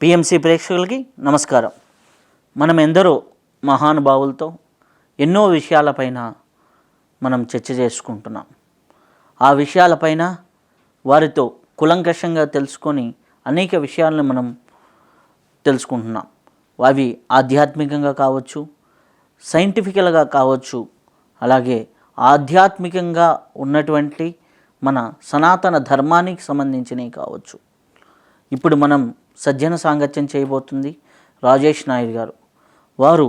PMC ప్రేక్షకులకి నమస్కారం. మనం ఎందరో మహానుభావులతో ఎన్నో విషయాలపైన మనం చర్చ చేసుకుంటున్నాం. ఆ విషయాలపైన వారితో కులంకషంగా తెలుసుకొని అనేక విషయాలను మనం తెలుసుకుంటున్నాం. అవి ఆధ్యాత్మికంగా కావచ్చు, సైంటిఫికల్గా కావచ్చు, అలాగే ఆధ్యాత్మికంగా ఉన్నటువంటి మన సనాతన ధర్మానికి సంబంధించినవి కావచ్చు. ఇప్పుడు మనం సజ్జన సాంగత్యం చేయబోతుంది రాజేష్ నాయుడు గారు. వారు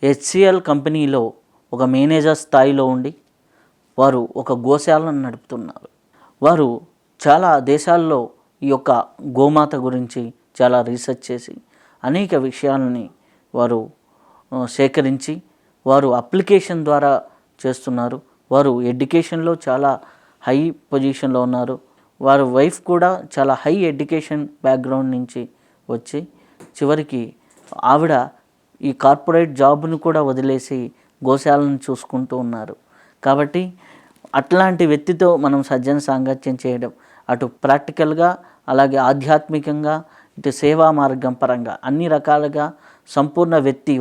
హెచ్సిఎల్ కంపెనీలో ఒక మేనేజర్ స్థాయిలో ఉండి వారు ఒక గోశాలను నడుపుతున్నారు. వారు చాలా దేశాల్లో ఈ యొక్క గోమాత గురించి చాలా రీసెర్చ్ చేసి అనేక విషయాలని వారు సేకరించి వారు అప్లికేషన్ ద్వారా చేస్తున్నారు. వారు ఎడ్యుకేషన్లో చాలా హై పొజిషన్లో ఉన్నారు. వారి వైఫ్ కూడా చాలా హై ఎడ్యుకేషన్ బ్యాక్గ్రౌండ్ నుంచి వచ్చి చివరికి ఆవిడ ఈ కార్పొరేట్ జాబ్ను కూడా వదిలేసి గోశాలను చూసుకుంటూ ఉన్నారు. కాబట్టి అట్లాంటి వ్యక్తితో మనం సజ్జన సాంగత్యం చేయడం అటు ప్రాక్టికల్గా అలాగే ఆధ్యాత్మికంగా ఇటు సేవా మార్గం పరంగా అన్ని రకాలుగా సంపూర్ణ వ్యక్తి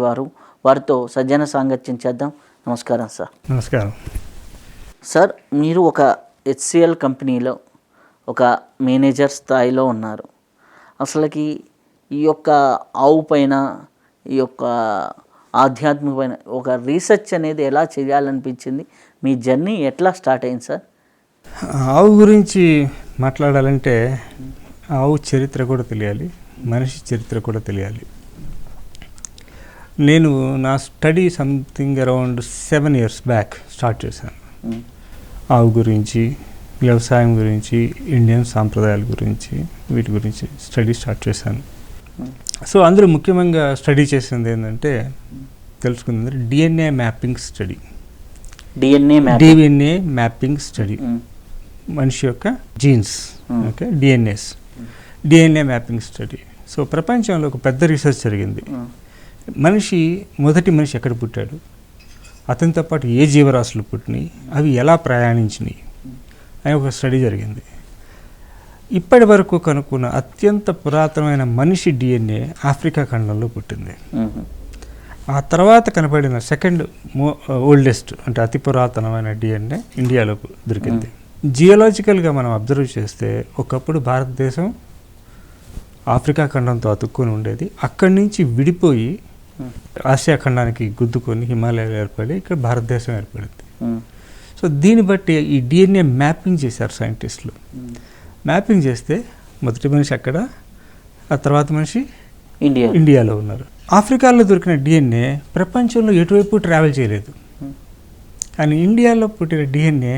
వారితో సజ్జన సాంగత్యం చేద్దాం. నమస్కారం సార్. నమస్కారం సార్. మీరు ఒక హెచ్సిఎల్ కంపెనీలో ఒక మేనేజర్ స్థాయిలో ఉన్నారు. అసలుకి ఈ యొక్క ఆవు పైన ఈ యొక్క ఆధ్యాత్మిక పైన ఒక రీసెర్చ్ అనేది ఎలా చేయాలనిపించింది? మీ జర్నీ ఎట్లా స్టార్ట్ అయింది సార్? ఆవు గురించి మాట్లాడాలంటే ఆవు చరిత్ర కూడా తెలియాలి, మనిషి చరిత్ర కూడా తెలియాలి. నేను నా study something around 7 years back start చేశాను. ఆవు గురించి, వ్యవసాయం గురించి, ఇండియన్ సాంప్రదాయాల గురించి, వీటి గురించి స్టడీ స్టార్ట్ చేశాను. సో అందులో ముఖ్యంగా స్టడీ చేసింది ఏంటంటే తెలుసుకుంది DNA mapping study. DNA mapping study, మనిషి యొక్క jeans, okay, DNA mapping study. So ప్రపంచంలో ఒక పెద్ద రీసెర్చ్ జరిగింది. మొదటి మనిషి ఎక్కడ పుట్టాడు, అతనితో పాటు ఏ జీవరాశులు పుట్టినాయి, అవి ఎలా ప్రయాణించినాయి అని ఒక స్టడీ జరిగింది. ఇప్పటి వరకు కనుక్కున్న అత్యంత పురాతనమైన మనిషి డిఎన్ఏ ఆఫ్రికా ఖండంలో పుట్టింది. ఆ తర్వాత కనపడిన సెకండ్ ఓల్డెస్ట్ అంటే అతి పురాతనమైన డిఎన్ఏ ఇండియాలో దొరికింది. జియోలాజికల్గా మనం అబ్జర్వ్ చేస్తే ఒకప్పుడు భారతదేశం ఆఫ్రికా ఖండంతో అతుక్కొని ఉండేది. అక్కడి నుంచి విడిపోయి ఆసియా ఖండానికి గుద్దుకొని హిమాలయాలు ఏర్పడి ఇక్కడ భారతదేశం ఏర్పడింది. సో దీన్ని బట్టి ఈ డిఎన్ఏ మ్యాపింగ్ చేశారు సైంటిస్టులు. మ్యాపింగ్ చేస్తే మొదటి మనిషి అక్కడ, ఆ తర్వాత మనిషి ఇండియాలో ఉన్నారు. ఆఫ్రికాలో దొరికిన డిఎన్ఏ ప్రపంచంలో ఎటువైపు ట్రావెల్ చేయలేదు, కానీ ఇండియాలో పుట్టిన డిఎన్ఏ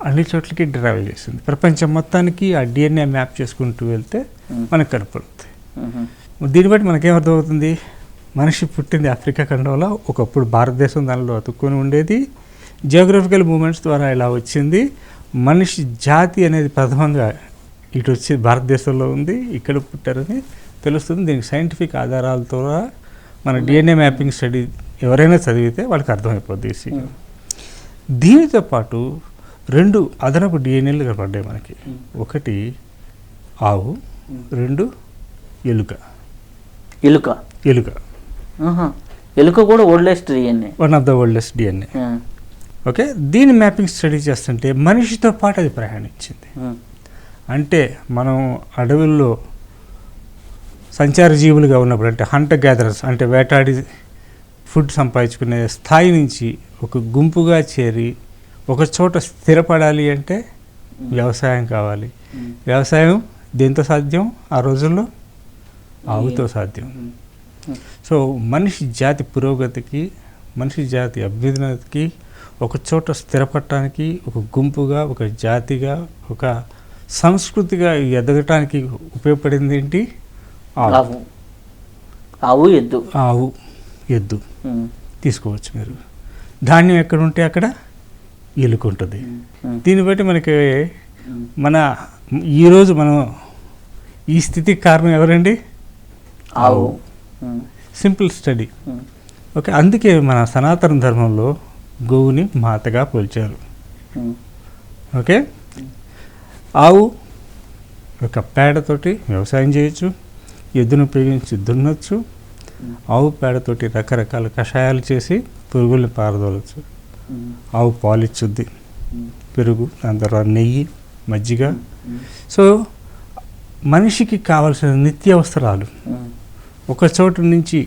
అన్ని చోట్లకి ట్రావెల్ చేసింది. ప్రపంచం మొత్తానికి ఆ డిఎన్ఏ మ్యాప్ చేసుకుంటూ వెళ్తే మనకు కనపడుతుంది. దీన్ని బట్టి మనకేమర్థమవుతుంది, మనిషి పుట్టింది ఆఫ్రికా ఖండంలో, ఒకప్పుడు భారతదేశం దానిలో అతుక్కొని ఉండేది. జియోగ్రఫికల్ మూమెంట్స్ ద్వారా ఇలా వచ్చింది. మనిషి జాతి అనేది ప్రథమంగా ఇటు వచ్చి భారతదేశంలో ఉంది, ఇక్కడ పుట్టారని తెలుస్తుంది. దీనికి సైంటిఫిక్ ఆధారాలతో మన డిఎన్ఏ మ్యాపింగ్ స్టడీ ఎవరైనా చదివితే వాళ్ళకి అర్థమైపోద్ది. దీనితో పాటు 2 అదనపు డిఎన్ఏలు కనపడ్డాయి మనకి. ఒకటి ఆవు, 2 ఎలుక. ఎలుక కూడా oldest DNA, one of the oldest DNA. Okay, దీని మ్యాపింగ్ స్టడీ చేస్తుంటే మనిషితో పాటు అది ప్రయాణించింది. అంటే మనం అడవుల్లో సంచార జీవులుగా ఉన్నప్పుడు, అంటే హంటర్ గ్యాదరర్స్, అంటే వేటాడి ఫుడ్ సంపాదించుకునే స్థాయి నుంచి ఒక గుంపుగా చేరి ఒక చోట స్థిరపడాలి అంటే వ్యవసాయం కావాలి. వ్యవసాయం దేంతో సాధ్యం? ఆ రోజుల్లో ఆవుతో సాధ్యం. సో మనిషి జాతి పురోగతికి, మనిషి జాతి అభ్యున్నతికి, ఒక చోట స్థిరపడటానికి, ఒక గుంపుగా, ఒక జాతిగా, ఒక సంస్కృతిగా ఎదగటానికి ఉపయోగపడింది ఏంటి? ఆవు ఎద్దు తీసుకోవచ్చు మీరు. ధాన్యం ఎక్కడ ఉంటే అక్కడ ఎలుక ఉంటుంది. దీన్ని బట్టి మనకి ఈరోజు మనం ఈ స్థితికి కారణం ఎవరండి? ఆవు. Simple study. ఓకే, అందుకే మన సనాతన ధర్మంలో గోవుని మాతగా పోల్చారు. ఓకే, ఆవు ఒక పేడతోటి వ్యవసాయం చేయొచ్చు, ఎద్దును ఉపయోగించి దున్నచ్చు, ఆవు పేడతోటి రకరకాల కషాయాలు చేసి పురుగుల్ని పారదోలచ్చు, ఆవు పాలు ఇచ్చుద్ది, పెరుగు, దాని తర్వాత నెయ్యి, మజ్జిగ. సో మనిషికి కావలసిన నిత్యావసరాలు ఒక చోటు నుంచి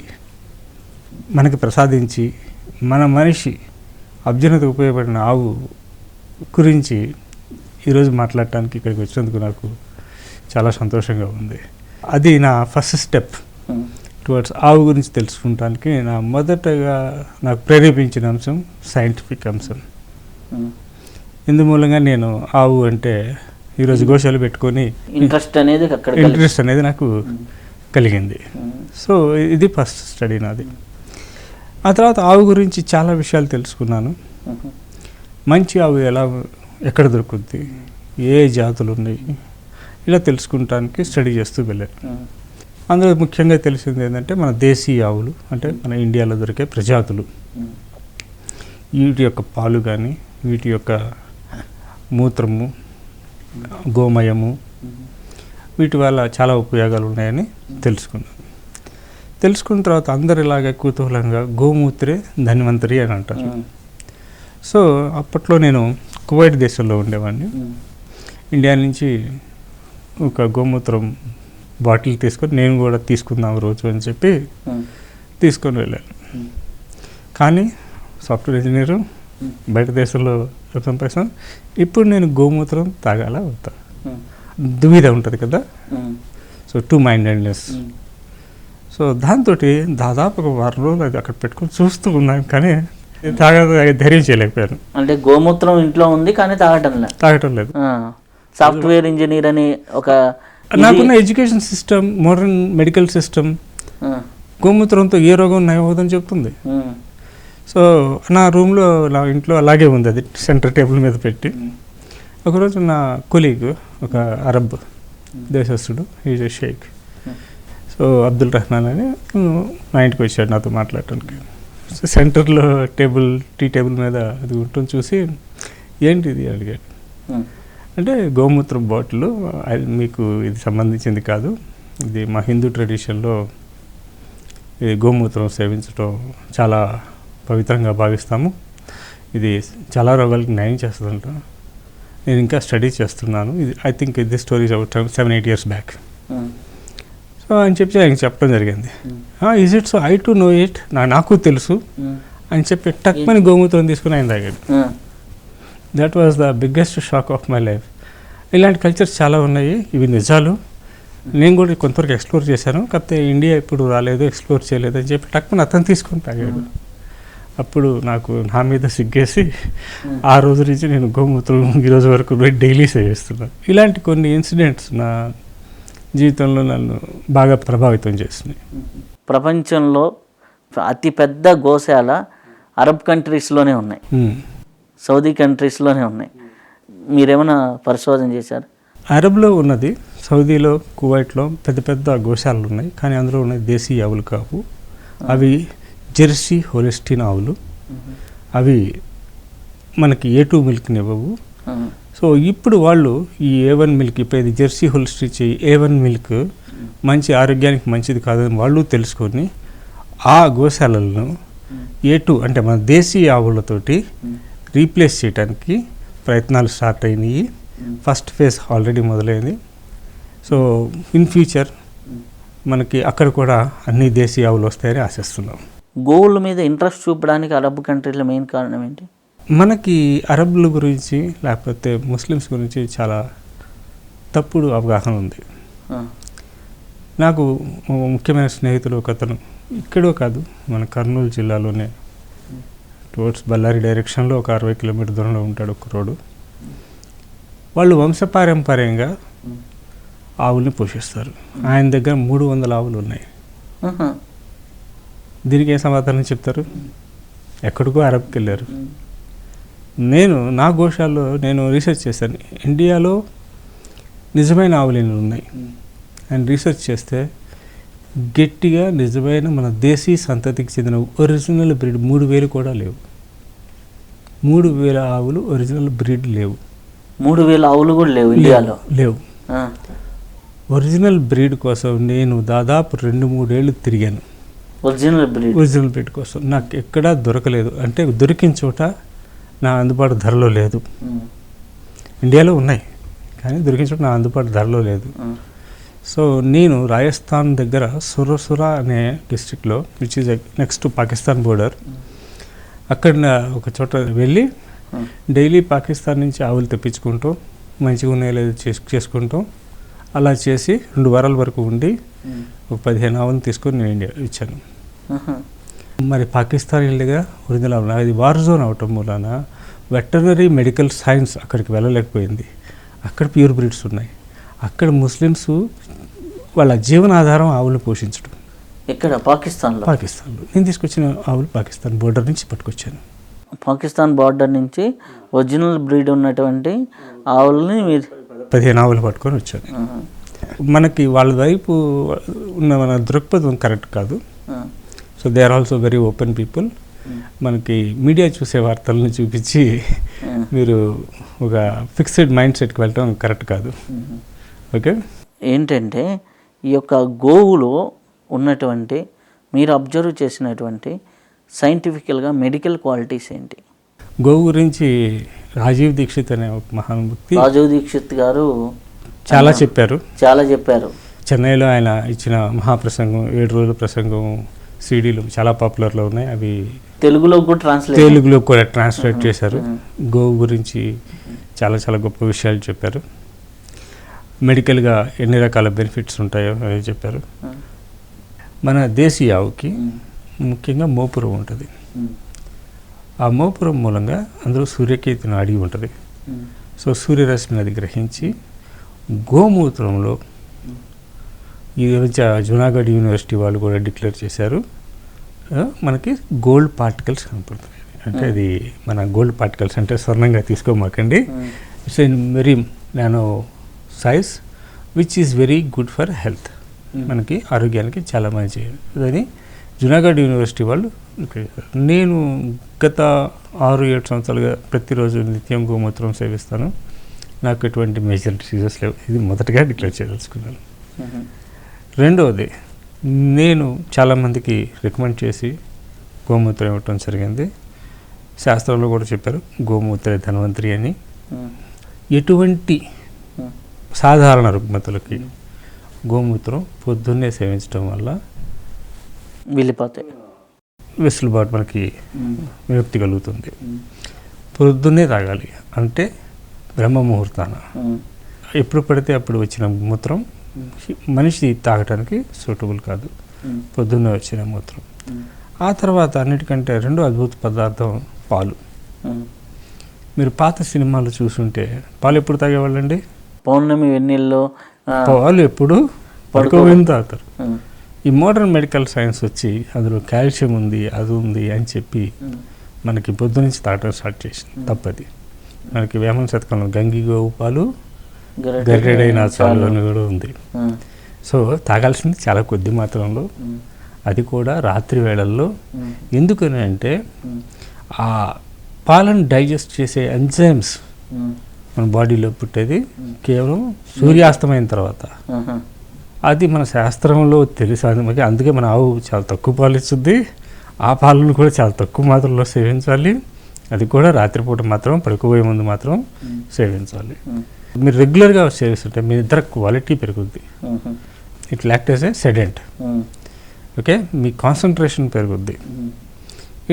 మనకి ప్రసాదించి మన మనిషి అభ్యున్నతికి ఉపయోగపడిన ఆవు గురించి ఈరోజు మాట్లాడటానికి ఇక్కడికి వచ్చినందుకు నాకు చాలా సంతోషంగా ఉంది. అది నా ఫస్ట్ స్టెప్ టువర్డ్స్ ఆవు గురించి తెలుసుకుంటానికి. నా మొదటగా నాకు ప్రేరేపించిన అంశం సైంటిఫిక్ అంశం. ఇందుమూలంగా నేను ఆవు అంటే ఈరోజు గోశాల పెట్టుకొని ఇంట్రెస్ట్ అనేది నాకు కలిగింది. సో ఇది ఫస్ట్ స్టడీ నాది. ఆ తర్వాత ఆవు గురించి చాలా విషయాలు తెలుసుకున్నాను. మంచి ఆవు ఎక్కడ దొరుకుద్ది, ఏ జాతులు ఉన్నాయి, ఇలా తెలుసుకుంటానికి స్టడీ చేస్తూ వెళ్ళాను. అందులో ముఖ్యంగా తెలిసింది ఏంటంటే మన దేశీయ ఆవులు, అంటే మన ఇండియాలో దొరికే ప్రజాతులు, వీటి యొక్క పాలు కానీ, వీటి యొక్క మూత్రము, గోమయము, వీటి వల్ల చాలా ఉపయోగాలు ఉన్నాయని తెలుసుకున్న తర్వాత అందరు ఇలాగే కుతూహలంగా గోమూత్రే ధన్వంతరి అని అంటారు. సో అప్పట్లో నేను కువైట్ దేశంలో ఉండేవాడిని. ఇండియా నుంచి ఒక గోమూత్రం బాటిల్ తీసుకొని నేను కూడా తీసుకుందాం రోజు అని చెప్పి తీసుకొని వెళ్ళాను. కానీ సాఫ్ట్వేర్ ఇంజనీరు, బయట దేశంలో సంపాదిస్తాను. ఇప్పుడు నేను గోమూత్రం తాగాల అవుతా, దువిధ ఉంటుంది కదా. So two mindedness. సో దాంతో దాదాపు ఒక వారం రోజులు అది అక్కడ పెట్టుకొని చూస్తూ ఉన్నాను, కానీ ధైర్యం చేయలేకపోయాను. అంటే గోమూత్రం ఇంట్లో ఉంది కానీ తాగటం లేదు. సాఫ్ట్వేర్ ఇంజనీర్ అని ఒక నాకున్న education system, modern medical system గోమూత్రంతో ఏ రోగం నయమవుతుందని చెప్తుంది. సో నా రూమ్లో, నా ఇంట్లో అలాగే ఉంది, అది సెంటర్ టేబుల్ మీద పెట్టి. ఒకరోజు నా కొలీగ్, ఒక అరబ్ దేశస్థుడు, is a sheikh, so Abdul Rahman అని, నా ఇంటికి వచ్చాడు నాతో మాట్లాడటానికి. సో సెంటర్లో టీ టేబుల్ మీద అది ఉంటుంది చూసి, ఏంటి ఇది అడిగాడు. అంటే గోమూత్రం బాటిల్, మీకు ఇది సంబంధించింది కాదు, ఇది మా హిందూ ట్రెడిషన్లో ఇది గోమూత్రం సేవించడం చాలా పవిత్రంగా భావిస్తాము, ఇది చాలా రోగాలకి న్యాయం చేస్తుందంట. నేను ఇంకా స్టడీ చేస్తున్నాను, ఇది I think this stories about 7-8 years back. So అని చెప్పి ఆయనకి చెప్పడం జరిగింది. Is it so I to know it, నాకు తెలుసు అని చెప్పి టక్మని గోమూత్రం తీసుకుని ఆయన తాగాడు. That was the biggest shock of my life. ఇలాంటి కల్చర్స్ చాలా ఉన్నాయి, ఇవి నిజాలు. నేను కూడా కొంతవరకు ఎక్స్ప్లోర్ చేశాను, కాకపోతే ఇండియా ఇప్పుడు రాలేదు, ఎక్స్ప్లోర్ చేయలేదు అని చెప్పి టక్మని అతను తీసుకొని తాగాడు. అప్పుడు నాకు నా మీద సిగ్గేసి ఆ రోజు నుంచి నేను గోమూత్రం ఈరోజు వరకు డైలీ సేవిస్తున్నాను. ఇలాంటి కొన్ని ఇన్సిడెంట్స్ నా జీవితంలో నన్ను బాగా ప్రభావితం చేస్తున్నాయి. ప్రపంచంలో అతిపెద్ద గోశాల అరబ్ కంట్రీస్లోనే ఉన్నాయి, సౌదీ కంట్రీస్లోనే ఉన్నాయి. మీరేమైనా పరిశోధన చేశారు? అరబ్లో ఉన్నది, సౌదీలో, కువైట్లో పెద్ద పెద్ద గోశాలలు ఉన్నాయి, కానీ అందులో ఉన్నాయి దేశీయ ఆవులు కావు. అవి జెర్సీ హోలిస్టీన్ ఆవులు. అవి మనకి A2 మిల్క్ని ఇవ్వవు. సో ఇప్పుడు వాళ్ళు ఈ A1 మిల్క్, ఇప్పుడు ఇది జెర్సీ హోలిస్టీన్ A1 మిల్క్ మంచి ఆరోగ్యానికి మంచిది కాదని వాళ్ళు తెలుసుకొని ఆ గోశాలలను A2 అంటే మన దేశీయ ఆవులతోటి రీప్లేస్ చేయడానికి ప్రయత్నాలు స్టార్ట్ అయినాయి. ఫస్ట్ ఫేజ్ ఆల్రెడీ మొదలైంది. సో ఇన్ ఫ్యూచర్ మనకి అక్కడ కూడా అన్ని దేశీయ ఆవులు వస్తాయని ఆశిస్తున్నాం. గోవుల మీద ఇంట్రెస్ట్ చూపడానికి అరబ్ కంట్రీల మెయిన్ కారణం ఏంటి? మనకి అరబ్బుల గురించి లేకపోతే ముస్లిమ్స్ గురించి చాలా తప్పుడు అవగాహన ఉంది. నాకు ముఖ్యమైన స్నేహితులు ఒకతను, ఇక్కడో కాదు మన కర్నూలు జిల్లాలోనే టువర్డ్స్ బళ్ళారి డైరెక్షన్లో ఒక 60 కిలోమీటర్ దూరంలో ఉంటాడు ఒక రోడ్డు. వాళ్ళు వంశపారంపర్యంగా ఆవుల్ని పోషిస్తారు. ఆయన దగ్గర 300 ఆవులు ఉన్నాయి. దీనికి ఏం సమాధానం చెప్తారు? ఎక్కడికో అరబ్కి వెళ్ళారు. నేను నా గోశాలలో నేను రీసెర్చ్ చేశాను, ఇండియాలో నిజమైన ఆవులు ఎన్ని ఉన్నాయి అని రీసెర్చ్ చేస్తే గట్టిగా నిజమైన మన దేశీ సంతతికి చెందిన ఒరిజినల్ బ్రీడ్ 3000 కూడా లేవు. 3000 ఆవులు ఒరిజినల్ బ్రీడ్ లేవు. 3000 ఆవులు కూడా లేవు ఇండియాలో? లేవు. ఒరిజినల్ బ్రీడ్ కోసం నేను దాదాపు 2-3 ఏళ్ళు తిరిగాను. ఒరిజినల్ బ్రీడ్ కోసం నాకు ఎక్కడా దొరకలేదు. అంటే దొరికిన చోట నా అందుబాటు ధరలో లేదు. ఇండియాలో ఉన్నాయి కానీ దొరికిన చోట నా అందుబాటు ధరలో లేదు. సో నేను రాజస్థాన్ దగ్గర సురసురా అనే డిస్ట్రిక్ట్లో, which is next to Pakistan border, అక్కడ ఒక చోట వెళ్ళి డైలీ పాకిస్తాన్ నుంచి ఆవులు తెప్పించుకుంటూ మంచిగా ఉన్నాయో లేదో చేసుకుంటూ అలా చేసి 2 వారాల వరకు ఉండి ఒక 15 ఆవులను తీసుకొని నేను ఇండియా ఇచ్చాను. మరి పాకిస్తాన్ దగ్గర ఒరిజినల్ ఆవులు, అది వార్ జోన్ అవటం మూలాన వెటర్నరీ మెడికల్ సైన్స్ అక్కడికి వెళ్ళలేకపోయింది. అక్కడ ప్యూర్ బ్రీడ్స్ ఉన్నాయి. అక్కడ ముస్లిమ్స్ వాళ్ళ జీవనాధారం ఆవులు పోషించడం. ఇక్కడ పాకిస్తాన్లో నేను తీసుకొచ్చిన ఆవులు పాకిస్తాన్ బోర్డర్ నుంచి పట్టుకొచ్చాను. పాకిస్తాన్ బార్డర్ నుంచి ఒరిజినల్ బ్రీడ్ ఉన్నటువంటి ఆవులని మీరు 15 ఆవులు పట్టుకొని వచ్చాను. మనకి వాళ్ళ వైపు ఉన్న మన దృక్పథం కరెక్ట్ కాదు. So they are also very open people. మనకి మీడియా చూసే వార్తలను చూపించి మీరు ఒక ఫిక్స్డ్ మైండ్ సెట్కి వెళ్ళటం కరెక్ట్ కాదు. ఓకే, ఏంటంటే ఈ యొక్క గోవులో ఉన్నటువంటి మీరు అబ్జర్వ్ చేసినటువంటి సైంటిఫికల్గా మెడికల్ క్వాలిటీస్ ఏంటి? గోవు గురించి రాజీవ్ దీక్షిత్ అనే ఒక మహానుభక్తి, రాజీవ్ దీక్షిత్ గారు చాలా చెప్పారు. చెన్నైలో ఆయన ఇచ్చిన మహాప్రసంగం, 7 రోజుల ప్రసంగం సీడీలు చాలా పాపులర్లో ఉన్నాయి. అవి తెలుగులో కూడా ట్రాన్స్లేట్ చేశారు. గోవు గురించి చాలా గొప్ప విషయాలు చెప్పారు. మెడికల్గా ఎన్ని రకాల బెనిఫిట్స్ ఉంటాయో అని చెప్పారు. మన దేశీయ ఆవుకి ముఖ్యంగా మోపురం ఉంటుంది. ఆ మోపురం మూలంగా అందులో సూర్యకేతు నాడి ఉంటుంది. సో సూర్యరశ్మిని అది గ్రహించి గోమూత్రంలో ఈ మధ్య జూనాగఢ్ యూనివర్సిటీ వాళ్ళు కూడా డిక్లేర్ చేశారు, మనకి గోల్డ్ పార్టికల్స్ కనపడుతున్నాయి. అంటే అది మన గోల్డ్ పార్టికల్స్ అంటే స్వర్ణంగా తీసుకోమాకండి. It's a very nano size which is very good for health. మనకి ఆరోగ్యానికి చాలా మంచిది. అని జూనాగఢ్ యూనివర్సిటీ వాళ్ళు. నేను గత 6-7 సంవత్సరాలుగా ప్రతిరోజు నిత్యం గోమూత్రం సేవిస్తాను. నాకు ఎటువంటి మేజర్ డిసీజెస్ లేవు. ఇది మొదటగా డిక్లేర్ చేయదలుచుకున్నాను. రెండవది, నేను చాలామందికి రికమెండ్ చేసి గోమూత్రం ఇవ్వటం జరిగింది. శాస్త్రంలో కూడా చెప్పారు గోమూత్ర ధన్వంతరి అని. ఎటువంటి సాధారణ రుగ్మతలకి గోమూత్రం పొద్దున్నే సేవించడం వల్ల వెళ్ళిపోతాయి, వెసులుబాటు మనకి విముక్తి కలుగుతుంది. పొద్దున్నే తాగాలి, అంటే బ్రహ్మ ముహూర్తాన. ఎప్పుడు పడితే అప్పుడు వచ్చిన మూత్రం మనిషి తాగటానికి సూటబుల్ కాదు. పొద్దున్నే వచ్చిన మూత్రం. ఆ తర్వాత అన్నిటికంటే రెండో అద్భుత పదార్థం పాలు. మీరు పాత సినిమాలు చూసుంటే పాలు ఎప్పుడు తాగేవాళ్ళండి? పౌర్ణమి వెన్నెల్లో పాలు ఎప్పుడు పడుకోబోయిన తాగుతారు. ఈ మోడర్న్ మెడికల్ సైన్స్ వచ్చి అందులో కాల్షియం ఉంది, అది ఉంది అని చెప్పి మనకి పొద్దు నుంచి తాగటం స్టార్ట్ చేసింది. తప్పది. మనకి వేమన శతకంలో గంగి గోవు పాలు గరిటెడైన చాలు అని కూడా ఉంది. సో తాగాల్సింది చాలా కొద్ది మాత్రంలో, అది కూడా రాత్రి వేళల్లో. ఎందుకని అంటే ఆ పాలను డైజెస్ట్ చేసే ఎంజైమ్స్ మన బాడీలో పుట్టేది కేవలం సూర్యాస్తమైన తర్వాత. అది మన శాస్త్రంలో తెలుసు. అందుకే మన ఆవు చాలా తక్కువ పాలు ఇస్తుంది. ఆ పాలను కూడా చాలా తక్కువ మాత్రలో సేవించాలి. అది కూడా రాత్రిపూట మాత్రం, పడుకోబోయే ముందు మాత్రం సేవించాలి. మీరు రెగ్యులర్గా సేవిస్తుంటే మీ నిద్ర క్వాలిటీ పెరుగుద్ది. It act as a sedative. Okay, మీ కాన్సన్ట్రేషన్ పెరుగుద్ది.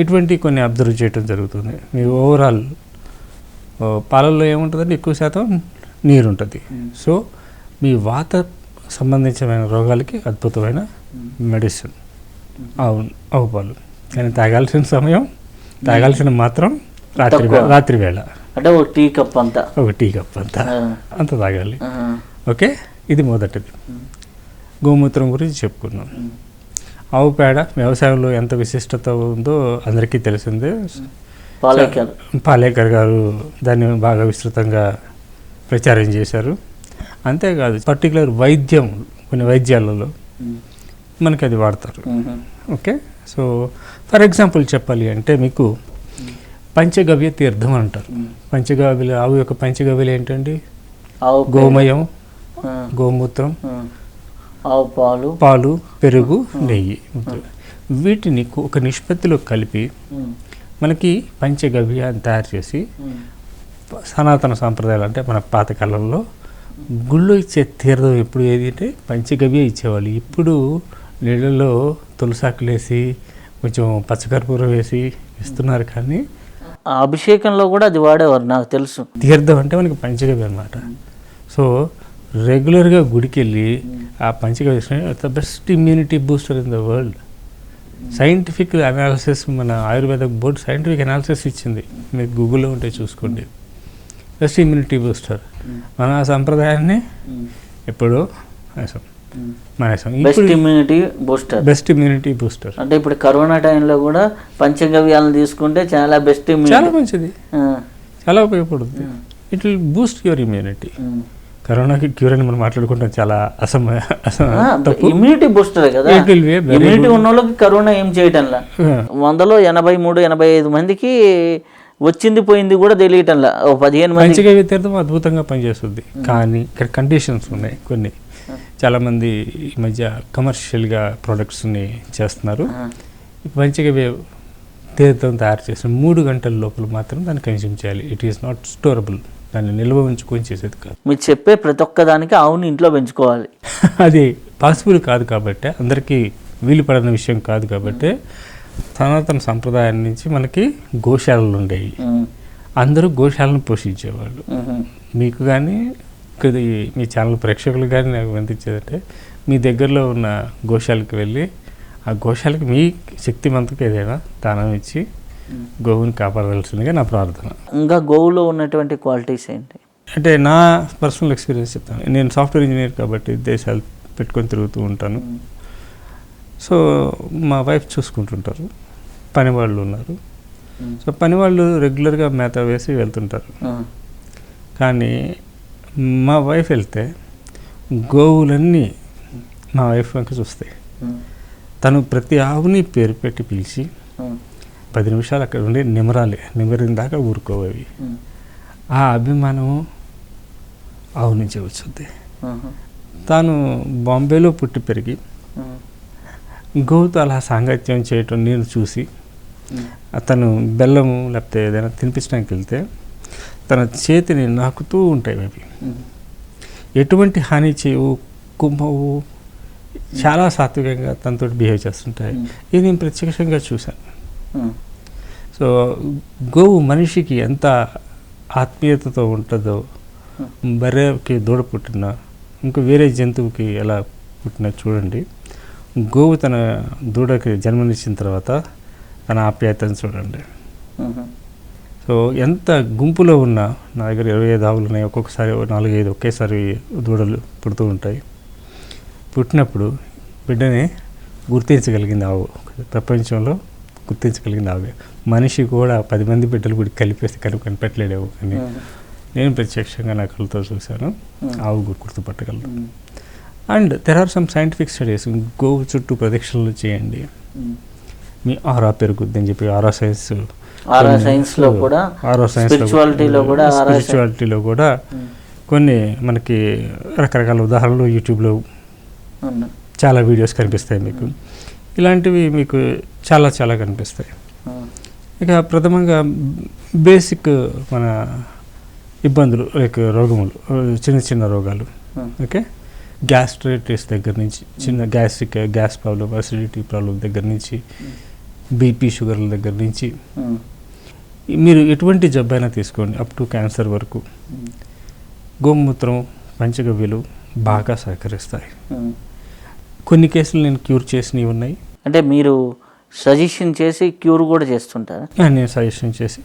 ఇటువంటి కొన్ని అబ్జర్వ్ చేయడం జరుగుతుంది. మీ ఓవరాల్ పాలల్లో ఏముంటుందంటే ఎక్కువ శాతం నీరు ఉంటుంది. సో మీ వాత సంబంధించిన రోగాలకి అద్భుతమైన మెడిసిన్ ఆవు పాలు. కానీ తాగాల్సిన సమయం, తాగాల్సిన మాత్రం రాత్రి వేళ. అంటే ఒక టీ కప్ అంతా అంత తాగాలి. ఓకే, ఇది మొదటిది. గోమూత్రం గురించి చెప్పుకున్నాం. ఆవు పేడ వ్యవసాయంలో ఎంత విశిష్టత ఉందో అందరికీ తెలిసిందే. పాలేకర్ గారు దాన్ని బాగా విస్తృతంగా ప్రచారం చేశారు. అంతేకాదు, పర్టికులర్ వైద్యం, కొన్ని వైద్యాలలో మనకి అది వాడతారు. ఓకే, సో ఫర్ ఎగ్జాంపుల్ చెప్పాలి అంటే మీకు పంచగవ్య తీర్థం అంటారు. పంచగవ్యలు, ఆవు యొక్క పంచగవ్యలు ఏంటండి? గోమయం, గోమూత్రం, ఆవు పాలు, పాలు, పెరుగు, నెయ్యి, వీటిని ఒక నిష్పత్తిలో కలిపి మనకి పంచగవ్య అని తయారు చేసి సనాతన సాంప్రదాయాలు అంటే మన పాతకాలంలో గుళ్ళు ఇచ్చే తీర్థం ఎప్పుడు ఏది అంటే పంచగవ్య ఇచ్చేవాళ్ళు. ఇప్పుడు నీళ్ళలో తులసాకులు వేసి కొంచెం పచ్చకర్పూరం వేసి ఇస్తున్నారు, కానీ అభిషేకంలో కూడా అది వాడేవారు నాకు తెలుసు. తీర్థం అంటే మనకి పంచగవ్య అనమాట. సో రెగ్యులర్గా గుడికి వెళ్ళి ఆ panchagavya the best immunity booster in the world. Scientific analysis, మన ఆయుర్వేద బోర్డు సైంటిఫిక్ అనాలిసిస్ ఇచ్చింది, మీరు గూగుల్లో ఉంటే చూసుకోండి. Best immunity booster. మన ఆ సంప్రదాయాన్ని ఎప్పుడూ మానేసాం. Best immunity booster, best immunity booster అంటే ఇప్పుడు కరోనా టైంలో కూడా పంచగవ్యాలను తీసుకుంటే చాలా బెస్ట్ ఇమ్యూనిటీ, చాలా మంచిది, చాలా ఉపయోగపడుతుంది. It will boost your immunity. కరోనాకి క్యూర్ అని మనం మాట్లాడుకుంటాం, చాలా ఇమ్యూనిటీ బూస్టర్ కదా. ఇమ్యూనిటీ ఉన్న వాళ్ళకి కరోనా ఏం చేయటంలా. 100లో 83-85 మందికి వచ్చింది పోయింది కూడా తెలియటంలా. 15 మంది పంచగవ్య తీర్థం అద్భుతంగా పనిచేస్తుంది, కానీ ఇక్కడ కండిషన్స్ ఉన్నాయి కొన్ని. చాలామంది ఈ మధ్య కమర్షియల్గా ప్రొడక్ట్స్ని చేస్తున్నారు. పంచగవ్య తీర్థం తయారు చేసిన 3 గంటల లోపల మాత్రం దాన్ని కన్జ్యూమ్ చేయాలి. ఇట్ ఈస్ నాట్ స్టోరబుల్, దాన్ని నిల్వ ఉంచుకొని చేసేది కాదు. మీరు చెప్పే ప్రతి ఒక్కదానికి ఆవుని ఇంట్లో పెంచుకోవాలి. అది పాసిబుల్ కాదు కాబట్టి, అందరికీ వీలు పడిన విషయం కాదు కాబట్టి, సనాతన సంప్రదాయం నుంచి మనకి గోశాలలు ఉండేవి. అందరూ గోశాలను పోషించేవాళ్ళు. మీకు కానీ మీ ఛానల్ ప్రేక్షకులు కానీ నాకు వినిపించేదంటే, మీ దగ్గరలో ఉన్న గోశాలకు వెళ్ళి ఆ గోశాలకు మీ శక్తిమంతకు ఏదైనా దానం ఇచ్చి గోవుని కాపాడవలసిందిగా నా ప్రార్థన. ఇంకా గోవులో ఉన్నటువంటి క్వాలిటీస్ ఏంటి అంటే నా పర్సనల్ ఎక్స్పీరియన్స్ చెప్తాను. నేను సాఫ్ట్వేర్ ఇంజనీర్ కాబట్టి దేశాలు పెట్టుకొని తిరుగుతూ ఉంటాను. సో మా వైఫ్ చూసుకుంటుంటారు, పనివాళ్ళు ఉన్నారు. సో పనివాళ్ళు రెగ్యులర్గా మేత వేసి వెళ్తుంటారు. కానీ మా వైఫ్ వెళ్తే గోవులన్నీ మా వైఫ్ వెనక చూస్తాయి. తను ప్రతి ఆవుని పేరు పెట్టి పిలిచి 10 నిమిషాలు అక్కడ ఉండి నిమరిన దాకా ఊరుకోవవి. ఆ అభిమానం ఆవు నుంచి వచ్చింది. తాను బాంబేలో పుట్టి పెరిగి గోవుతో అలా సాంగత్యం చేయటం నేను చూసి, అతను బెల్లము లేకపోతే ఏదైనా తినిపించడానికి వెళ్తే తన చేతిని నాకుతూ ఉంటాయి అవి. ఎటువంటి హాని చేయవు, కుమ్మవు, చాలా సాత్వికంగా తనతో బిహేవ్ చేస్తుంటాయి. ఇది నేను ప్రత్యక్షంగా చూశాను. సో గోవు మనిషికి ఎంత ఆత్మీయతతో ఉంటుందో, బర్రెకి దూడ పుట్టినా ఇంకా వేరే జంతువుకి ఎలా పుట్టినా చూడండి. గోవు తన దూడకి జన్మనిచ్చిన తర్వాత తన ఆప్యాయతను చూడండి. సో ఎంత గుంపులో ఉన్నా, నా దగ్గర 25 ఆవులు ఉన్నాయి, ఒక్కొక్కసారి 4-5 ఒకేసారి దూడలు పుడుతూ ఉంటాయి. పుట్టినప్పుడు బిడ్డని గుర్తించగలిగింది ఆవు, ప్రపంచంలో గుర్తించగలిగింది ఆవే. మనిషి కూడా 10 మంది బిడ్డలు కూడా కలిపేసి కనిపెట్టలేడేవు అని నేను ప్రత్యక్షంగా నా కళ్ళతో చూశాను. ఆవు గుర్తుపట్టగలరు. And there are some scientific studies. గోవు చుట్టూ ప్రదక్షిణలు చేయండి, మీ ఆరా పెరుగుద్ది అని చెప్పి స్పిరిచువాలిటీలో కూడా కొన్ని మనకి రకరకాల ఉదాహరణలు యూట్యూబ్లో చాలా వీడియోస్ కనిపిస్తాయి మీకు. ఇలాంటివి మీకు చాలా చాలా కనిపిస్తాయి. ఇక ప్రథమంగా బేసిక్ మన ఇబ్బందులు, లైక్ రోగములు, చిన్న రోగాలు, ఓకే, గ్యాస్ట్రైటిస్ దగ్గర నుంచి, చిన్న గ్యాస్ ప్రాబ్లం, అసిడిటీ ప్రాబ్లం దగ్గర నుంచి, బీపీ షుగర్ల దగ్గర నుంచి, మీరు ఎటువంటి జబ్బైనా తీసుకోండి, అప్ టు క్యాన్సర్ వరకు గోమూత్రం, పంచగవ్యలు బాగా సహకరిస్తాయి. కొన్ని కేసులు నేను క్యూర్ చేసినవి ఉన్నాయి. అంటే మీరు సజెషన్ చేసి క్యూర్ కూడా చేస్తుంటారా? నేను సజెషన్ చేసి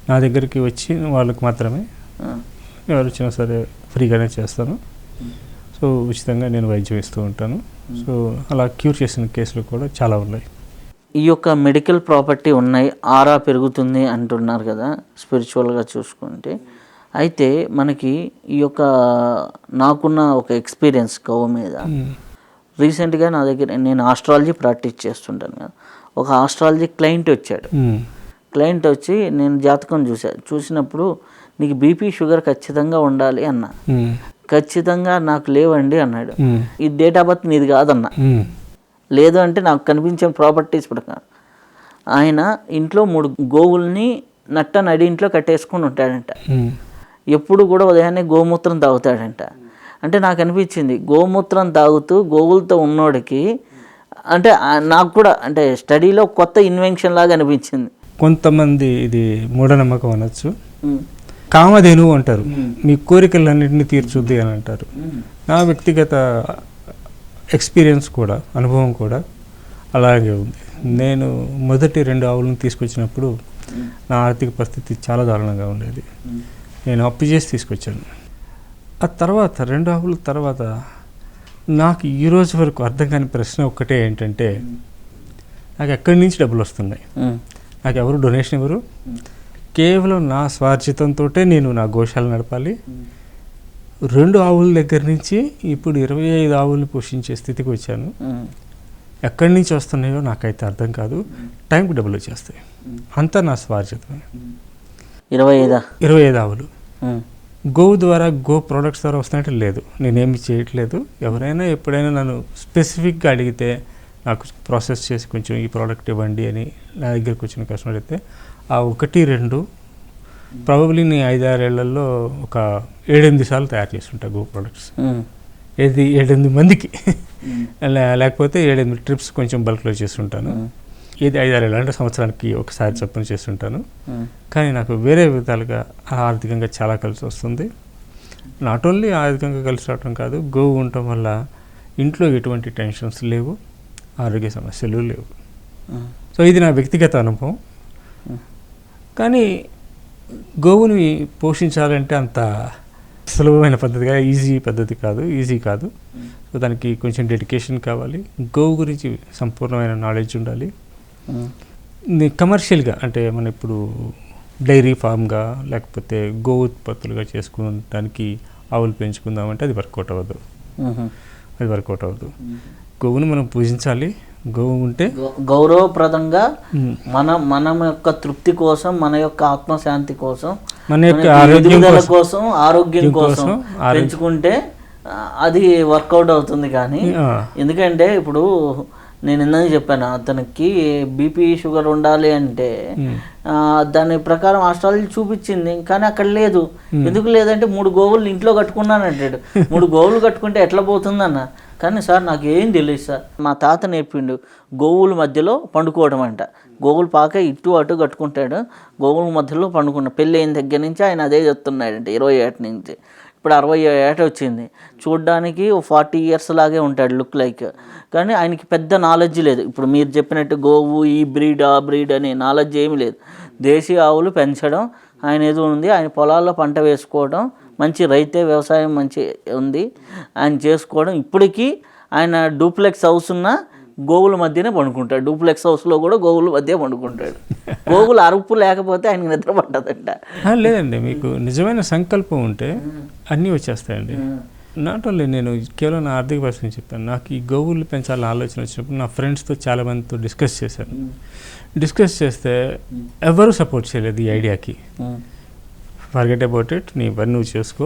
నా దగ్గరికి వచ్చి వాళ్ళకి మాత్రమే, ఎవరు వచ్చినా సరే ఫ్రీగానే చేస్తాను. సో ఉచితంగా నేను వైద్యం ఇస్తూ ఉంటాను. సో అలా క్యూర్ చేసిన కేసులు కూడా చాలా ఉన్నాయి. ఈ యొక్క మెడికల్ ప్రాపర్టీ ఉన్నాయి, ఆరా పెరుగుతుంది అంటున్నారు కదా స్పిరిచువల్గా చూసుకుంటే. అయితే మనకి ఈ యొక్క నాకున్న ఒక ఎక్స్పీరియన్స్ గోవు మీద, రీసెంట్గా నా దగ్గర నేను ఆస్ట్రాలజీ ప్రాక్టీస్ చేస్తుంటాను కదా, ఒక ఆస్ట్రాలజీ క్లయింట్ వచ్చాడు. క్లయింట్ వచ్చి నేను జాతకం చూసినప్పుడు నీకు బీపీ షుగర్ ఖచ్చితంగా ఉండాలి అన్న. ఖచ్చితంగా నాకు లేవండి అన్నాడు. ఈ డేట్ ఆఫ్ బర్త్ నీది కాదన్న. లేదు అంటే నాకు కనిపించిన ప్రాపర్టీస్ ప్రకారం ఆయన ఇంట్లో 3 గోవుల్ని నడి ఇంట్లో కట్టేసుకొని ఉంటాడంట. ఎప్పుడు కూడా ఉదయాన్నే గోమూత్రం తాగుతాడంట. అంటే నాకు అనిపించింది గోమూత్రం తాగుతూ గోవులతో ఉన్నోడికి అంటే నాకు కూడా అంటే స్టడీలో కొత్త ఇన్వెన్షన్ లాగా అనిపించింది. కొంతమంది ఇది మూఢనమ్మకం అనొచ్చు. కామధేనువు అంటారు, మీ కోరికలన్నింటినీ తీర్చుద్ది అని అంటారు. నా వ్యక్తిగత ఎక్స్పీరియన్స్ కూడా, అనుభవం కూడా అలాగే ఉంది. నేను మొదటి 2 ఆవులను తీసుకొచ్చినప్పుడు నా ఆర్థిక పరిస్థితి చాలా దారుణంగా ఉండేది. నేను అప్పు చేసి తీసుకొచ్చాను. ఆ తర్వాత 2 ఆవుల తర్వాత నాకు ఈ రోజు వరకు అర్థం కాని ప్రశ్న ఒక్కటే ఏంటంటే, నాకు ఎక్కడి నుంచి డబ్బులు వస్తున్నాయి? నాకు ఎవరు డొనేషన్ ఎవరు? కేవలం నా స్వార్జితంతో నేను నా గోశాల నడపాలి. 2 ఆవుల దగ్గర నుంచి ఇప్పుడు 25 ఆవులను పోషించే స్థితికి వచ్చాను. ఎక్కడి నుంచి వస్తున్నాయో నాకైతే అర్థం కాదు. టైంకి డబ్బులు వచ్చేస్తాయి. అంతా నా స్వార్జితమే. 25 ఆవులు గోవు ద్వారా, గో ప్రోడక్ట్స్ ద్వారా వస్తున్నట్టు లేదు. నేనేమి చేయట్లేదు. ఎవరైనా ఎప్పుడైనా నన్ను స్పెసిఫిక్గా అడిగితే నాకు ప్రాసెస్ చేసి కొంచెం ఈ ప్రోడక్ట్ ఇవ్వండి అని నా దగ్గరకు వచ్చిన కస్టమర్ అయితే ఆ 1-2 ప్రాబబ్లీ నేను 5-6 ఏళ్లలో ఒక 7-8 సార్లు తయారు చేస్తుంటా గో ప్రోడక్ట్స్. ఏది 7-8 మందికి లేకపోతే 7-8 ట్రిప్స్ కొంచెం బల్క్లో చేస్తుంటాను. ఇది 5-6 ఏళ్ళు అంటే సంవత్సరానికి ఒకసారి చొప్పున చేస్తుంటాను. కానీ నాకు వేరే విధాలుగా ఆర్థికంగా చాలా కలిసి వస్తుంది. నాట్ ఓన్లీ ఆర్థికంగా కలిసి రావడం కాదు, గోవు ఉండటం వల్ల ఇంట్లో ఎటువంటి టెన్షన్స్ లేవు, ఆరోగ్య సమస్యలు లేవు. సో ఇది నా వ్యక్తిగత అనుభవం. కానీ గోవుని పోషించాలంటే అంత సులభమైన పద్ధతిగా ఈజీ కాదు. సో దానికి కొంచెం డెడికేషన్ కావాలి. గోవు గురించి సంపూర్ణమైన నాలెడ్జ్ ఉండాలి. కమర్షియల్గా అంటే మన ఇప్పుడు డైరీ ఫామ్గా లేకపోతే గో ఉత్పత్తులుగా చేసుకోవడానికి ఆవులు పెంచుకుందామంటే అది వర్కౌట్ అవ్వదు. గోవును మనం పూజించాలి. గోవు ఉంటే గౌరవప్రదంగా మన యొక్క తృప్తి కోసం, మన యొక్క ఆత్మశాంతి కోసం, మన యొక్క ఆరోగ్యం కోసం పెంచుకుంటే అది వర్కౌట్ అవుతుంది. కానీ ఎందుకంటే ఇప్పుడు నేను ఇందాక చెప్పాను, అతనికి బీపీ షుగర్ ఉండాలి అంటే దాని ప్రకారం ఆస్ట్రాలజీ చూపించింది, కానీ అక్కడ లేదు. ఎందుకు లేదంటే 3 గోవులు ఇంట్లో కట్టుకున్నాను అంటాడు. 3 గోవులు కట్టుకుంటే ఎట్లా పోతుందన్న? కానీ సార్ నాకు ఏం తెలియదు సార్. మా తాత నేర్పిండు గోవుల మధ్యలో పండుకోవడం అంట. గోవులు పాక ఇటు అటు కట్టుకుంటాడు, గోవుల మధ్యలో పండుకున్న పెళ్ళి అయిన దగ్గర నుంచి ఆయన అదే చెప్తున్నాడంట. 20 ఏట నుంచి ఇప్పుడు 60 ఏట వచ్చింది. చూడ్డానికి 40 ఇయర్స్ లాగే ఉంటాడు లుక్ లైక్. కానీ ఆయనకి పెద్ద నాలెడ్జ్ లేదు. ఇప్పుడు మీరు చెప్పినట్టు గోవు ఈ బ్రీడ్ ఆ బ్రీడ్ అనే నాలెడ్జ్ ఏమీ లేదు. దేశీ ఆవులు పెంచడం ఆయన ఏదో ఉంది. ఆయన పొలాల్లో పంట వేసుకోవడం, మంచి రైతే వ్యవసాయం మంచి ఉంది ఆయన చేసుకోవడం. ఇప్పటికీ ఆయన డూప్లెక్స్ హౌస్ ఉన్న గోవుల మధ్యనే పండుకుంటాడు. డూప్లెక్స్ హౌస్లో కూడా గోవుల మధ్య పండుకుంటాడు. గోవుల అరుపు లేకపోతే ఆయనకి నిద్ర పట్టదంట. లేదండి, మీకు నిజమైన సంకల్పం ఉంటే అన్నీ వచ్చేస్తాయండి. నాట్ ఓన్లీ నేను కేవలం నా ఆర్థిక పరిస్థితి చెప్పాను. నాకు ఈ గోవులు పెంచాలని ఆలోచన వచ్చినప్పుడు నా ఫ్రెండ్స్తో చాలామందితో డిస్కస్ చేస్తే ఎవరు సపోర్ట్ చేయలేదు ఈ ఐడియాకి. ఫర్గెట్ అబౌట్ ఇట్, నీ పని నువ్వు చేసుకో,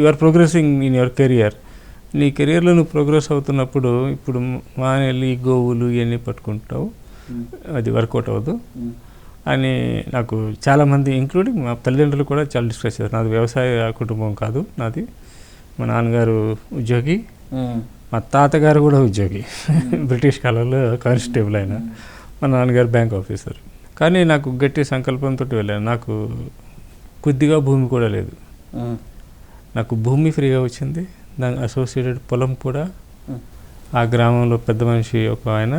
you are progressing in your career. నీ కెరియర్లో నువ్వు ప్రోగ్రెస్ అవుతున్నప్పుడు ఇప్పుడు మానేళ్ళి గోవులు ఇవన్నీ పట్టుకుంటావు, అది వర్కౌట్ అవ్వదు అని నాకు చాలామంది ఇంక్లూడింగ్ మా తల్లిదండ్రులు కూడా చాలా డిస్కస్ చేశారు. నాది వ్యవసాయ కుటుంబం కాదు నాది. మా నాన్నగారు ఉద్యోగి, మా తాతగారు కూడా ఉద్యోగి, బ్రిటిష్ కాలంలో కానిస్టేబుల్ అయిన. మా నాన్నగారు బ్యాంక్ ఆఫీసర్. కానీ నాకు గట్టి సంకల్పంతో వెళ్ళాను. నాకు కొద్దిగా భూమి కూడా లేదు. నాకు భూమి ఫ్రీగా వచ్చింది, దాని అసోసియేటెడ్ పొలం కూడా. ఆ గ్రామంలో పెద్ద మనిషి ఒక ఆయన,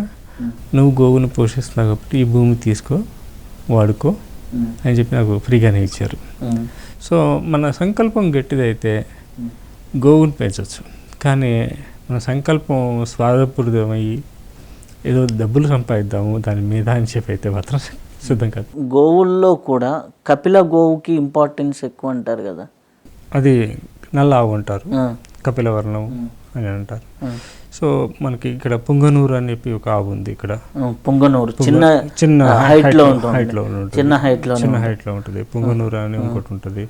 నువ్వు గోవును పోషిస్తున్నావు కాబట్టి ఈ భూమి తీసుకో, వాడుకో అని చెప్పి నాకు ఫ్రీగానే ఇచ్చారు. సో మన సంకల్పం గట్టిదైతే గోవును పెంచవచ్చు. కానీ మన సంకల్పం స్వార్థపూరితమయ్యి ఏదో డబ్బులు సంపాదిద్దాము దాని మీద అని చెప్పి అయితే మాత్రం సిద్ధం కాదు. గోవుల్లో కూడా కపిల గోవుకి ఇంపార్టెన్స్ ఎక్కువ అంటారు కదా. అది నల్ల ఆవు అంటారు, కపిలవర్ణం అని అంటారు. సో మనకి ఇక్కడ పుంగనూరు అని చెప్పి ఒక ఆవు ఉంది ఇక్కడ. పొంగనూరు చిన్న చిన్న హైట్లో ఉంటుంది. చిన్న హైట్లో ఉంటుంది. పుంగనూరు అని ఇంకోటి ఉంటుంది.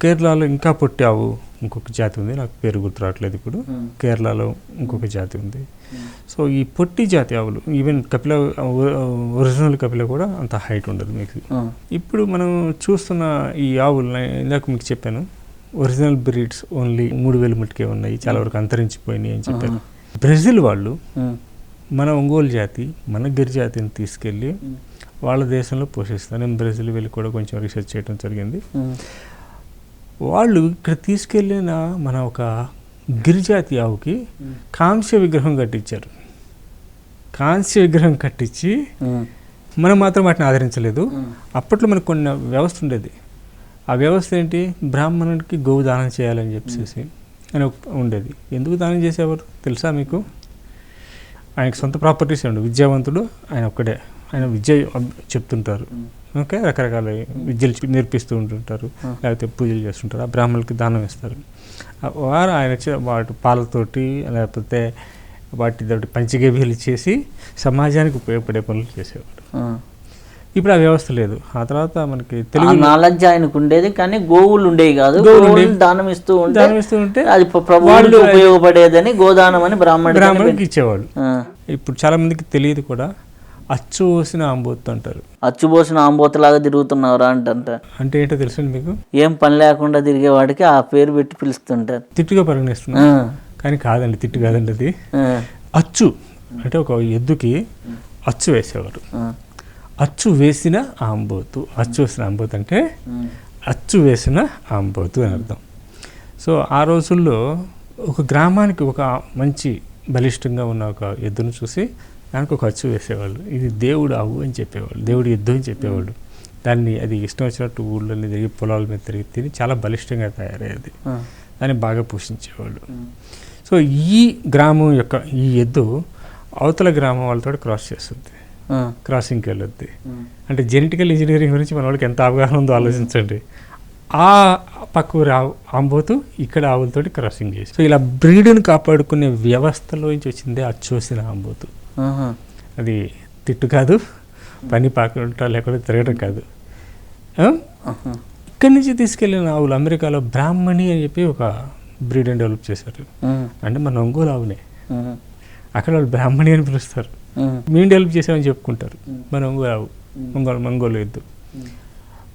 కేరళలో ఇంకా పొట్టి ఆవు ఇంకొక జాతి ఉంది, నాకు పేరు గుర్తు రావట్లేదు ఇప్పుడు. కేరళలో ఇంకొక జాతి ఉంది. సో ఈ పొట్టి జాతి ఆవులు, ఈవెన్ కపిల ఒరిజినల్ కపిల కూడా అంత హైట్ ఉండదు మీకు. ఇప్పుడు మనం చూస్తున్న ఈ ఆవులు ఇందాక మీకు చెప్పాను, ఒరిజినల్ బ్రీడ్స్ ఓన్లీ 3000 మట్టుకే ఉన్నాయి, చాలా వరకు అంతరించిపోయినాయి అని చెప్పాను. బ్రెజిల్ వాళ్ళు మన ఒంగోలు జాతి, మన గిరి జాతిని తీసుకెళ్ళి వాళ్ళ దేశంలో పోషిస్తారు. నేను బ్రెజిల్ వెళ్ళి కూడా కొంచెం రీసెర్చ్ చేయడం జరిగింది. వాళ్ళు ఇక్కడ తీసుకెళ్ళిన మన ఒక గిరిజాతి ఆవుకి కాంస్య విగ్రహం కట్టించారు. కాంస్య విగ్రహం కట్టించి మనం మాత్రం వాటిని ఆదరించలేదు. అప్పట్లో మనకు కొన్ని వ్యవస్థ ఉండేది. ఆ వ్యవస్థ ఏంటి, బ్రాహ్మణుడికి గోవు దానం చేయాలని చెప్పేసి అని ఉండేది. ఎందుకు దానం చేసేవారు తెలుసా మీకు? ఆయనకి సొంత ప్రాపర్టీస్ ఉండు, విద్యావంతుడు ఆయన ఒక్కడే, ఆయన విద్య చెప్తుంటారు, ఓకే, రకరకాల విద్యలు నేర్పిస్తూ ఉంటుంటారు, లేకపోతే పూజలు చేస్తుంటారు, ఆ బ్రాహ్మణులకి దానం ఇస్తారు. వారు ఆయన వాటి పాలతోటి లేకపోతే వాటితోటి పంచగవ్యాలు చేసి సమాజానికి ఉపయోగపడే పనులు చేసేవాడు. ఇప్పుడు ఆ వ్యవస్థ లేదు. ఆ తర్వాత మనకి తెలుగు నాలెడ్జ్ ఆయనకు ఉండేది, కానీ గోవులు ఉండేవి కాదు. దానం ఇస్తూ ఉంటే అది ప్రభువులకు ఉపయోగపడేదని గోదానం అని బ్రాహ్మణుడికి ఇచ్చేవాళ్ళు. ఇప్పుడు చాలా మందికి తెలియదు కూడా. అచ్చు పోసిన ఆంబోతు అంటారు. అచ్చు పోసిన ఆంబోతు లాగా తిరుగుతున్నారా అంటే ఏంటో తెలుసండి మీకు? ఏం పని లేకుండా తిరిగేవాడికి ఆ పేరు పెట్టి పిలుస్తుంటారు. తిట్టుగా పరిగణిస్తున్నారు కానీ కాదండి, తిట్టు కాదండి అది. అచ్చు అంటే ఒక ఎద్దుకి అచ్చు వేసేవారు. అచ్చు వేసిన ఆంబోతు. అచ్చు వేసిన ఆంబోతు అంటే అచ్చు వేసిన ఆంబోతు అని అర్థం. సో ఆ రోజుల్లో ఒక గ్రామానికి ఒక మంచి బలిష్టంగా ఉన్న ఒక ఎద్దును చూసి దానికి ఒక అచ్చు వేసేవాళ్ళు. ఇది దేవుడు ఆవు అని చెప్పేవాళ్ళు, దేవుడి ఎద్దు అని చెప్పేవాళ్ళు. దాన్ని అది ఇష్టం వచ్చినట్టు ఊళ్ళని తిరిగి పొలాల మీద తిరిగి తిని చాలా బలిష్టంగా తయారయ్యేది. దాన్ని బాగా పోషించేవాళ్ళు. సో ఈ గ్రామం యొక్క ఈ ఎద్దు అవతల గ్రామం వాళ్ళతో క్రాస్ చేస్తుంది, క్రాసింగ్కి వెళ్ళొద్ది. అంటే జెనెటికల్ ఇంజనీరింగ్ గురించి మన వాళ్ళకి ఎంత అవగాహన ఉందో ఆలోచించండి. ఆ పక్క ఆంబోతు ఇక్కడ ఆవులతోటి క్రాసింగ్ చేసి, సో ఇలా బ్రీడ్ని కాపాడుకునే వ్యవస్థలోంచి వచ్చిందే అచ్చోసిన ఆంబోతు. అది తిట్టు కాదు, పని పాకుండా లేకుండా తిరగడం కాదు. ఇక్కడి నుంచి తీసుకెళ్ళిన ఆవులు అమెరికాలో బ్రాహ్మణి అని చెప్పి ఒక బ్రీడ్ని డెవలప్ చేశారు. అంటే మన ఒంగోలు ఆవునే అక్కడ వాళ్ళు బ్రాహ్మణి అని పిలుస్తారు. మేము డెవలప్ చేసామని చెప్పుకుంటారు. మన ఒంగోలు ఆవు, ఒంగోలు ఎద్దు.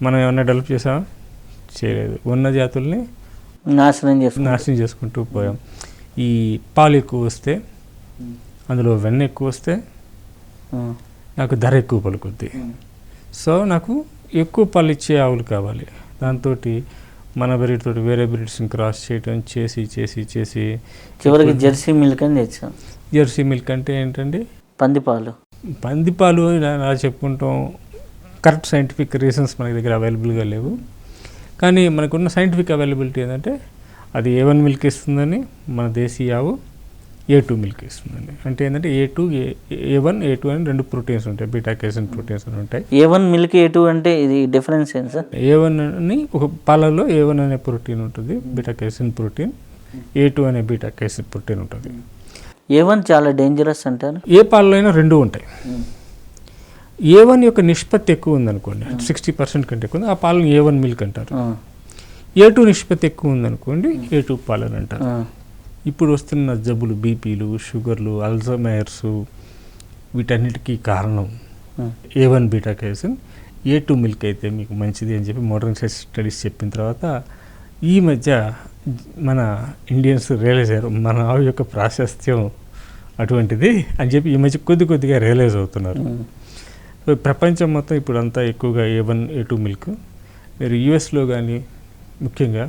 మనం ఏమన్నా డెవలప్ చేసామా? చేయలేదు. ఉన్న జాతుల్ని నాశనం చేసుకుంటూ పోయాం. ఈ పాలు ఎక్కువ వస్తే, అందులో వెన్న ఎక్కువ వస్తే నాకు ధర ఎక్కువ పలుకుద్ది. సో నాకు ఎక్కువ పాలు ఇచ్చే ఆవులు కావాలి. దాంతో మన బ్రీడ్ తోటి వేరే బ్రీడ్స్ని క్రాస్ చేయటం చేసి చేసి చేసి చివరికి జెర్సీ మిల్క్ అని తెచ్చాం. జెర్సీ మిల్క్ అంటే ఏంటండి? పందిపాలు అలా చెప్పుకుంటాం. కరెక్ట్ సైంటిఫిక్ రీజన్స్ మన దగ్గర అవైలబుల్గా లేవు. కానీ మనకున్న సైంటిఫిక్ అవైలబిలిటీ ఏంటంటే అది A1 మిల్క్ ఇస్తుందని, మన దేశీయ ఆవు A2 మిల్క్ ఇస్తుందండి. అంటే ఏంటంటే A1 A2 అని 2 ప్రోటీన్స్ ఉంటాయి, బీటా కేసిన్ ప్రోటీన్స్ అని ఉంటాయి. A1 మిల్క్ A2 అంటే ఇది డిఫరెన్స్ ఏంటి సార్? A1 అని ఒక పాలలో A1 అనే ప్రోటీన్ ఉంటుంది, బీటా కేసిన్ ప్రోటీన్. A2 అనే బీటా కేసిన్ ప్రోటీన్ ఉంటుంది. A1 చాలా డేంజరస్ అంటారు. ఏ పాలలో అయినా 2 ఉంటాయి. A1 యొక్క నిష్పత్తి ఎక్కువ ఉందనుకోండి, 60% కంటే ఎక్కువ ఉంది, ఆ పాలను A1 మిల్క్ అంటారు. A2 నిష్పత్తి ఎక్కువ ఉందనుకోండి, A2 పాలని అంటారు. ఇప్పుడు వస్తున్న జబ్బులు, బీపీలు, షుగర్లు, అల్జమైర్స్, వీటన్నిటికీ కారణం A1 beta casein. A2 milk అయితే మీకు మంచిది అని చెప్పి మోడర్న్ స్టడీస్ చెప్పిన తర్వాత ఈ మధ్య మన ఇండియన్స్ రియలైజ్ అయ్యారు, మన ఆవు యొక్క ప్రాశస్త్యం అటువంటిది అని చెప్పి ఈ మధ్య కొద్దిగా రియలైజ్ అవుతున్నారు. సో ప్రపంచం మొత్తం ఇప్పుడు అంతా ఎక్కువగా A1 A2 మిల్క్. మీరు యూఎస్లో కానీ, ముఖ్యంగా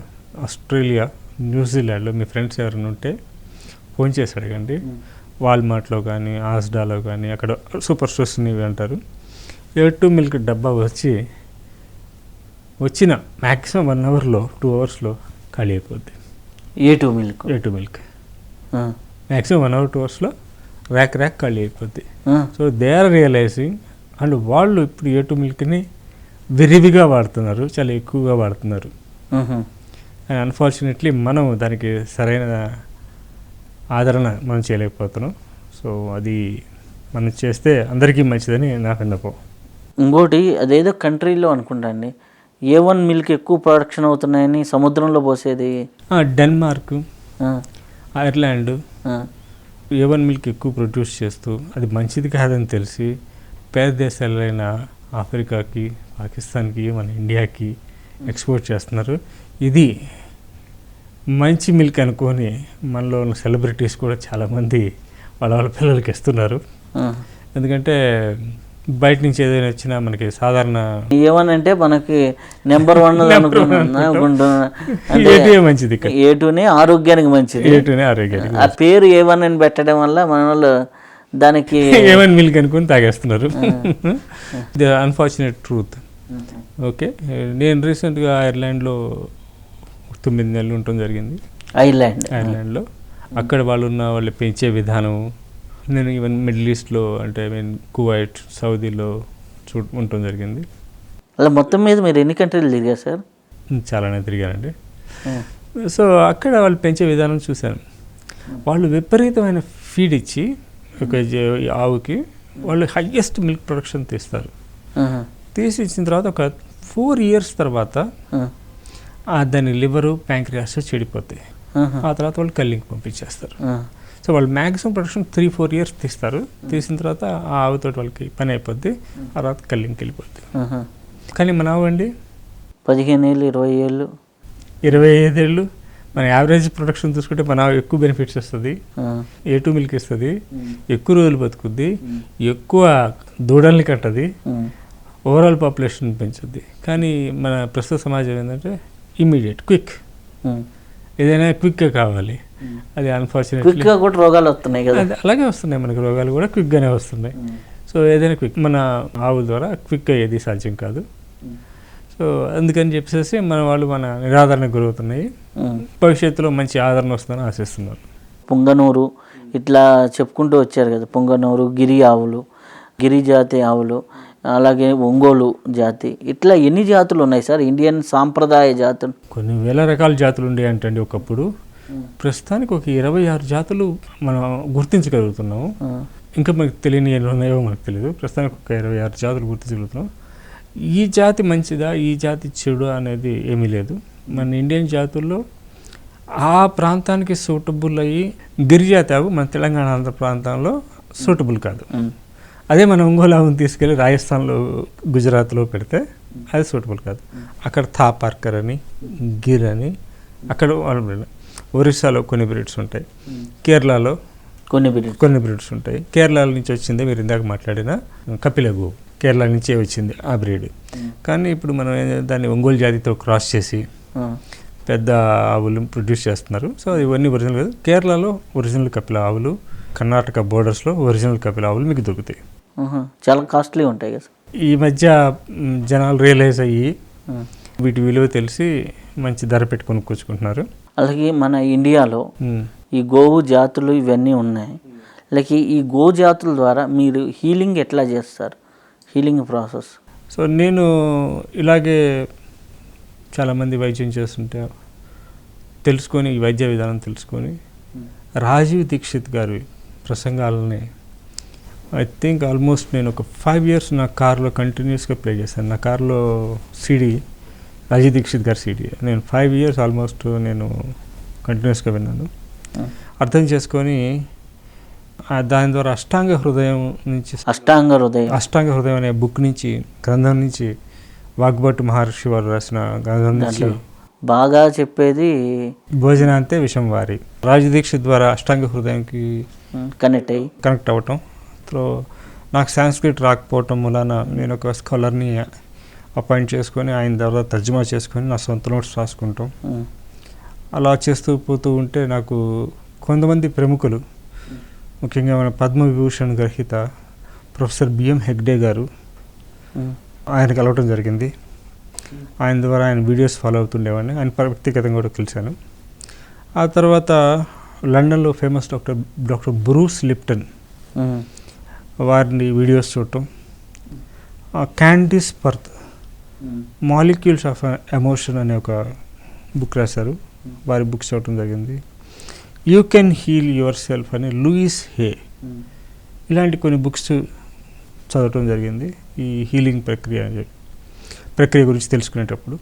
ఆస్ట్రేలియా, న్యూజిలాండ్లో మీ ఫ్రెండ్స్ ఎవరైనా ఉంటే ఫోన్ చేసి అడగండి. వాల్మార్ట్లో కానీ, ఆస్డాలో కానీ, అక్కడ సూపర్ స్టోర్స్ని అంటారు. A2 మిల్క్ డబ్బా వచ్చిన మ్యాక్సిమం 1 అవర్లో 2 అవర్స్లో ఖాళీ అయిపోద్ది. A2 మిల్క్ మ్యాక్సిమం 1 అవర్ 2 అవర్స్లో ర్యాక్ ఖాళీ అయిపోద్ది. So they are realizing. And వాళ్ళు ఇప్పుడు A2 మిల్క్ని విరివిగా వాడుతున్నారు, చాలా ఎక్కువగా వాడుతున్నారు. అండ్ అన్ఫార్చునేట్లీ మనం దానికి సరైన ఆదరణ మనం చేయలేకపోతున్నాం. సో అది మనం చేస్తే అందరికీ మంచిదని నా విన్నపం. ఇంకోటి అదేదో కంట్రీలో అనుకుంటా అండి, A1 మిల్క్ ఎక్కువ ప్రొడక్షన్ అవుతున్నాయని సముద్రంలో పోసేది. డెన్మార్క్, ఆ, ఐర్లాండ్ ఆ, A1 మిల్క్ ఎక్కువ ప్రొడ్యూస్ చేస్తూ అది మంచిది కాదని తెలిసి పేద దేశాలైన ఆఫ్రికాకి, పాకిస్తాన్కి, మన ఇండియాకి ఎక్స్పోర్ట్ చేస్తున్నారు. ఇది మంచి మిల్క్ అనుకొని మనలో ఉన్న సెలబ్రిటీస్ కూడా చాలామంది వాళ్ళ పిల్లలకి ఇస్తున్నారు. ఆ. ఎందుకంటే బయట నుంచి ఏదైనా వచ్చినా మనకి సాధారణ A1 అంటే మనకి నెంబర్ 1 అనుకుంటున్నా. ఏటువే మంచిది, ఇక్కడ A2నే ఆరోగ్యానికి మంచిది. ఏటునే ఆరోగ్యానికి ఆ పేరు A1 అని పెట్టడం వల్ల మన వాళ్ళు దానికి A1 మిల్క్ అనుకుని తాగేస్తున్నారు. The unfortunate truth. ఓకే, నేను రీసెంట్గా ఐర్లాండ్లో 9 నెలలు ఉండటం జరిగింది. ఐర్లాండ్లో అక్కడ వాళ్ళు పెంచే విధానం, నేను ఈవెన్ మిడిల్ ఈస్ట్లో అంటే కువైట్, సౌదీలో ఉండటం జరిగింది. అలా మొత్తం మీద మీరు ఎన్ని కంట్రీలు తిరిగారు సార్? చాలానే తిరిగానండి. సో అక్కడ వాళ్ళు పెంచే విధానం చూశాను. వాళ్ళు విపరీతమైన ఫీడ్ ఇచ్చి ఒక ఆవుకి వాళ్ళు హయ్యెస్ట్ మిల్క్ ప్రొడక్షన్ తీస్తారు. తీసి ఇచ్చిన తర్వాత ఒక 4 years తర్వాత దాని లివరు, ప్యాంక్రియాస్ చెడిపోతాయి. ఆ తర్వాత వాళ్ళు కల్లింగ్ పంపించేస్తారు. సో వాళ్ళు మ్యాక్సిమం ప్రొడక్షన్ 3-4 years తీస్తారు. తీసిన తర్వాత ఆ ఆవుతో వాళ్ళకి పని అయిపోద్ది, ఆ తర్వాత కల్లింగ్కి వెళ్ళిపోద్ది. కానీ మన ఆవు అండి 15 ఏళ్ళు, 20 ఏళ్ళు, 25 ఏళ్ళు. మన యావరేజ్ ప్రొడక్షన్ చూసుకుంటే మన ఆవు ఎక్కువ బెనిఫిట్స్ వస్తుంది, A2 మిల్క్ ఇస్తుంది, ఎక్కువ రోజులు బతుకుద్ది, ఎక్కువ దూడల్ని కట్టది, ఓవరాల్ పాపులేషన్ పెంచుద్ది. కానీ మన ప్రస్తుత సమాజం ఏంటంటే ఇమ్మీడియట్, క్విక్, ఏదైనా క్విక్గా కావాలి. అది అన్ఫార్చునేట్లీ కూడా రోగాలు వస్తున్నాయి కదా. అది అలాగే వస్తున్నాయి, మనకి రోగాలు కూడా క్విక్గానే వస్తున్నాయి. సో ఏదైనా క్విక్, మన ఆవుల ద్వారా క్విక్గా ఏది సాధ్యం కాదు. సో అందుకని చెప్పేసి మన నిరాదరణకు గురవుతున్నాయి. భవిష్యత్తులో మంచి ఆదరణ వస్తుందని ఆశిస్తున్నారు. పొంగనూరు ఇట్లా చెప్పుకుంటూ వచ్చారు కదా, పొంగనూరు గిరి ఆవులు, గిరి జాతి ఆవులు, అలాగే ఒంగోలు జాతి, ఇట్లా ఎన్ని జాతులు ఉన్నాయి సార్ ఇండియన్ సాంప్రదాయ జాతులు? కొన్ని వేల రకాల జాతులు ఉండే అంటండి ఒకప్పుడు. ప్రస్తుతానికి ఒక 26 జాతులు మనం గుర్తించగలుగుతున్నాము. ఇంకా మనకు తెలియని ఎన్ని ఉన్నాయో మనకు తెలియదు. ప్రస్తుతానికి ఒక 26 జాతులు గుర్తించగలుగుతున్నాం. ఈ జాతి మంచిదా, ఈ జాతి చెడు అనేది ఏమీ లేదు. మన ఇండియన్ జాతుల్లో ఆ ప్రాంతానికి సూటబుల్ అయ్యి గిరిజాతి ఆవు మన తెలంగాణ, ఆంధ్ర ప్రాంతంలో సూటబుల్ కాదు. అదే మన ఒంగోలు ఆవును తీసుకెళ్ళి రాజస్థాన్లో, గుజరాత్లో పెడితే అది సూటబుల్ కాదు. అక్కడ థాపార్కర్ అని, గిర్ అని, అక్కడ ఒరిస్సాలో కొన్ని బ్రీడ్స్ ఉంటాయి, కేరళలో కొన్ని బ్రీడ్స్ ఉంటాయి. కేరళ నుంచి వచ్చిందే మీరు ఇందాక మాట్లాడిన కపిలగు, కేరళ నుంచే వచ్చింది ఆ బ్రీడ్. కానీ ఇప్పుడు మనం దాన్ని ఒంగోలు జాతితో క్రాస్ చేసి పెద్ద ఆవులు ప్రొడ్యూస్ చేస్తున్నారు. సో ఇవన్నీ ఒరిజినల్ కాదు. కేరళలో ఒరిజినల్ కపిల ఆవులు, కర్ణాటక బోర్డర్స్లో ఒరిజినల్ కపిల ఆవులు మీకు దొరుకుతాయి. చాలా కాస్ట్లీ ఉంటాయి కదా. ఈ మధ్య జనాలు రియలైజ్ అయ్యి వీటి విలువ తెలిసి మంచి ధర పెట్టి కొనుక్కొచ్చుకుంటున్నారు. అలాగే మన ఇండియాలో ఈ గోవు జాతులు ఇవన్నీ ఉన్నాయి. లైక్ ఈ గో జాతుల ద్వారా మీరు హీలింగ్ ఎట్లా చేస్తారు, హీలింగ్ ప్రాసెస్? సో నేను ఇలాగే చాలామంది వైద్యం చేస్తుంటే తెలుసుకొని, ఈ వైద్య విధానం తెలుసుకొని రాజీవ్ దీక్షిత్ గారి ప్రసంగాలని ఐ థింక్ ఆల్మోస్ట్ నేను ఒక 5 years నా కార్లో కంటిన్యూస్గా ప్లే చేశాను. నా కార్లో సీడీ, రాజీవ్ దీక్షిత్ గారి సీడీ నేను 5 years ఆల్మోస్ట్ నేను కంటిన్యూస్గా విన్నాను. అర్థం చేసుకొని దాని ద్వారా అష్టాంగ హృదయం అనే బుక్ నుంచి, గ్రంథం నుంచి, వాగ్భట్ మహర్షి వారు రాసిన గ్రంథం నుంచి బాగా చెప్పేది భోజనాంతే విషం వారి, రాజీవ్ దీక్షిత్ ద్వారా అష్టాంగ హృదయంకి కనెక్ట్ అవ్వటం. సో నాకు సాంస్క్రిట్ రాకపోవటం వలన నేను ఒక స్కాలర్ని అపాయింట్ చేసుకొని ఆయన ద్వారా తర్జుమా చేసుకొని నా సొంత నోట్స్ రాసుకుంటాం. అలా చేస్తూ పోతూ ఉంటే నాకు కొంతమంది ప్రముఖులు, ముఖ్యంగా మన పద్మవిభూషణ్ గ్రహీత ప్రొఫెసర్ బిఎం హెగ్డే గారు, ఆయన కలవటం జరిగింది. ఆయన ద్వారా ఆయన వీడియోస్ ఫాలో అవుతుండేవాడిని. ఆయన వ్యక్తిగతంగా కూడా కలిశాను. ఆ తర్వాత లండన్లో ఫేమస్ డాక్టర్ బ్రూస్ లిప్టన్ వారిని వీడియోస్ చూడటం, Candace Pert molecules of emotion అనే ఒక బుక్ రాశారు, వారి బుక్స్ చదవటం జరిగింది. You can heal yourself అని లూయిస్ హే ఇలాంటి కొన్ని బుక్స్ చదవటం జరిగింది ఈ హీలింగ్ ప్రక్రియ గురించి తెలుసుకునేటప్పుడు.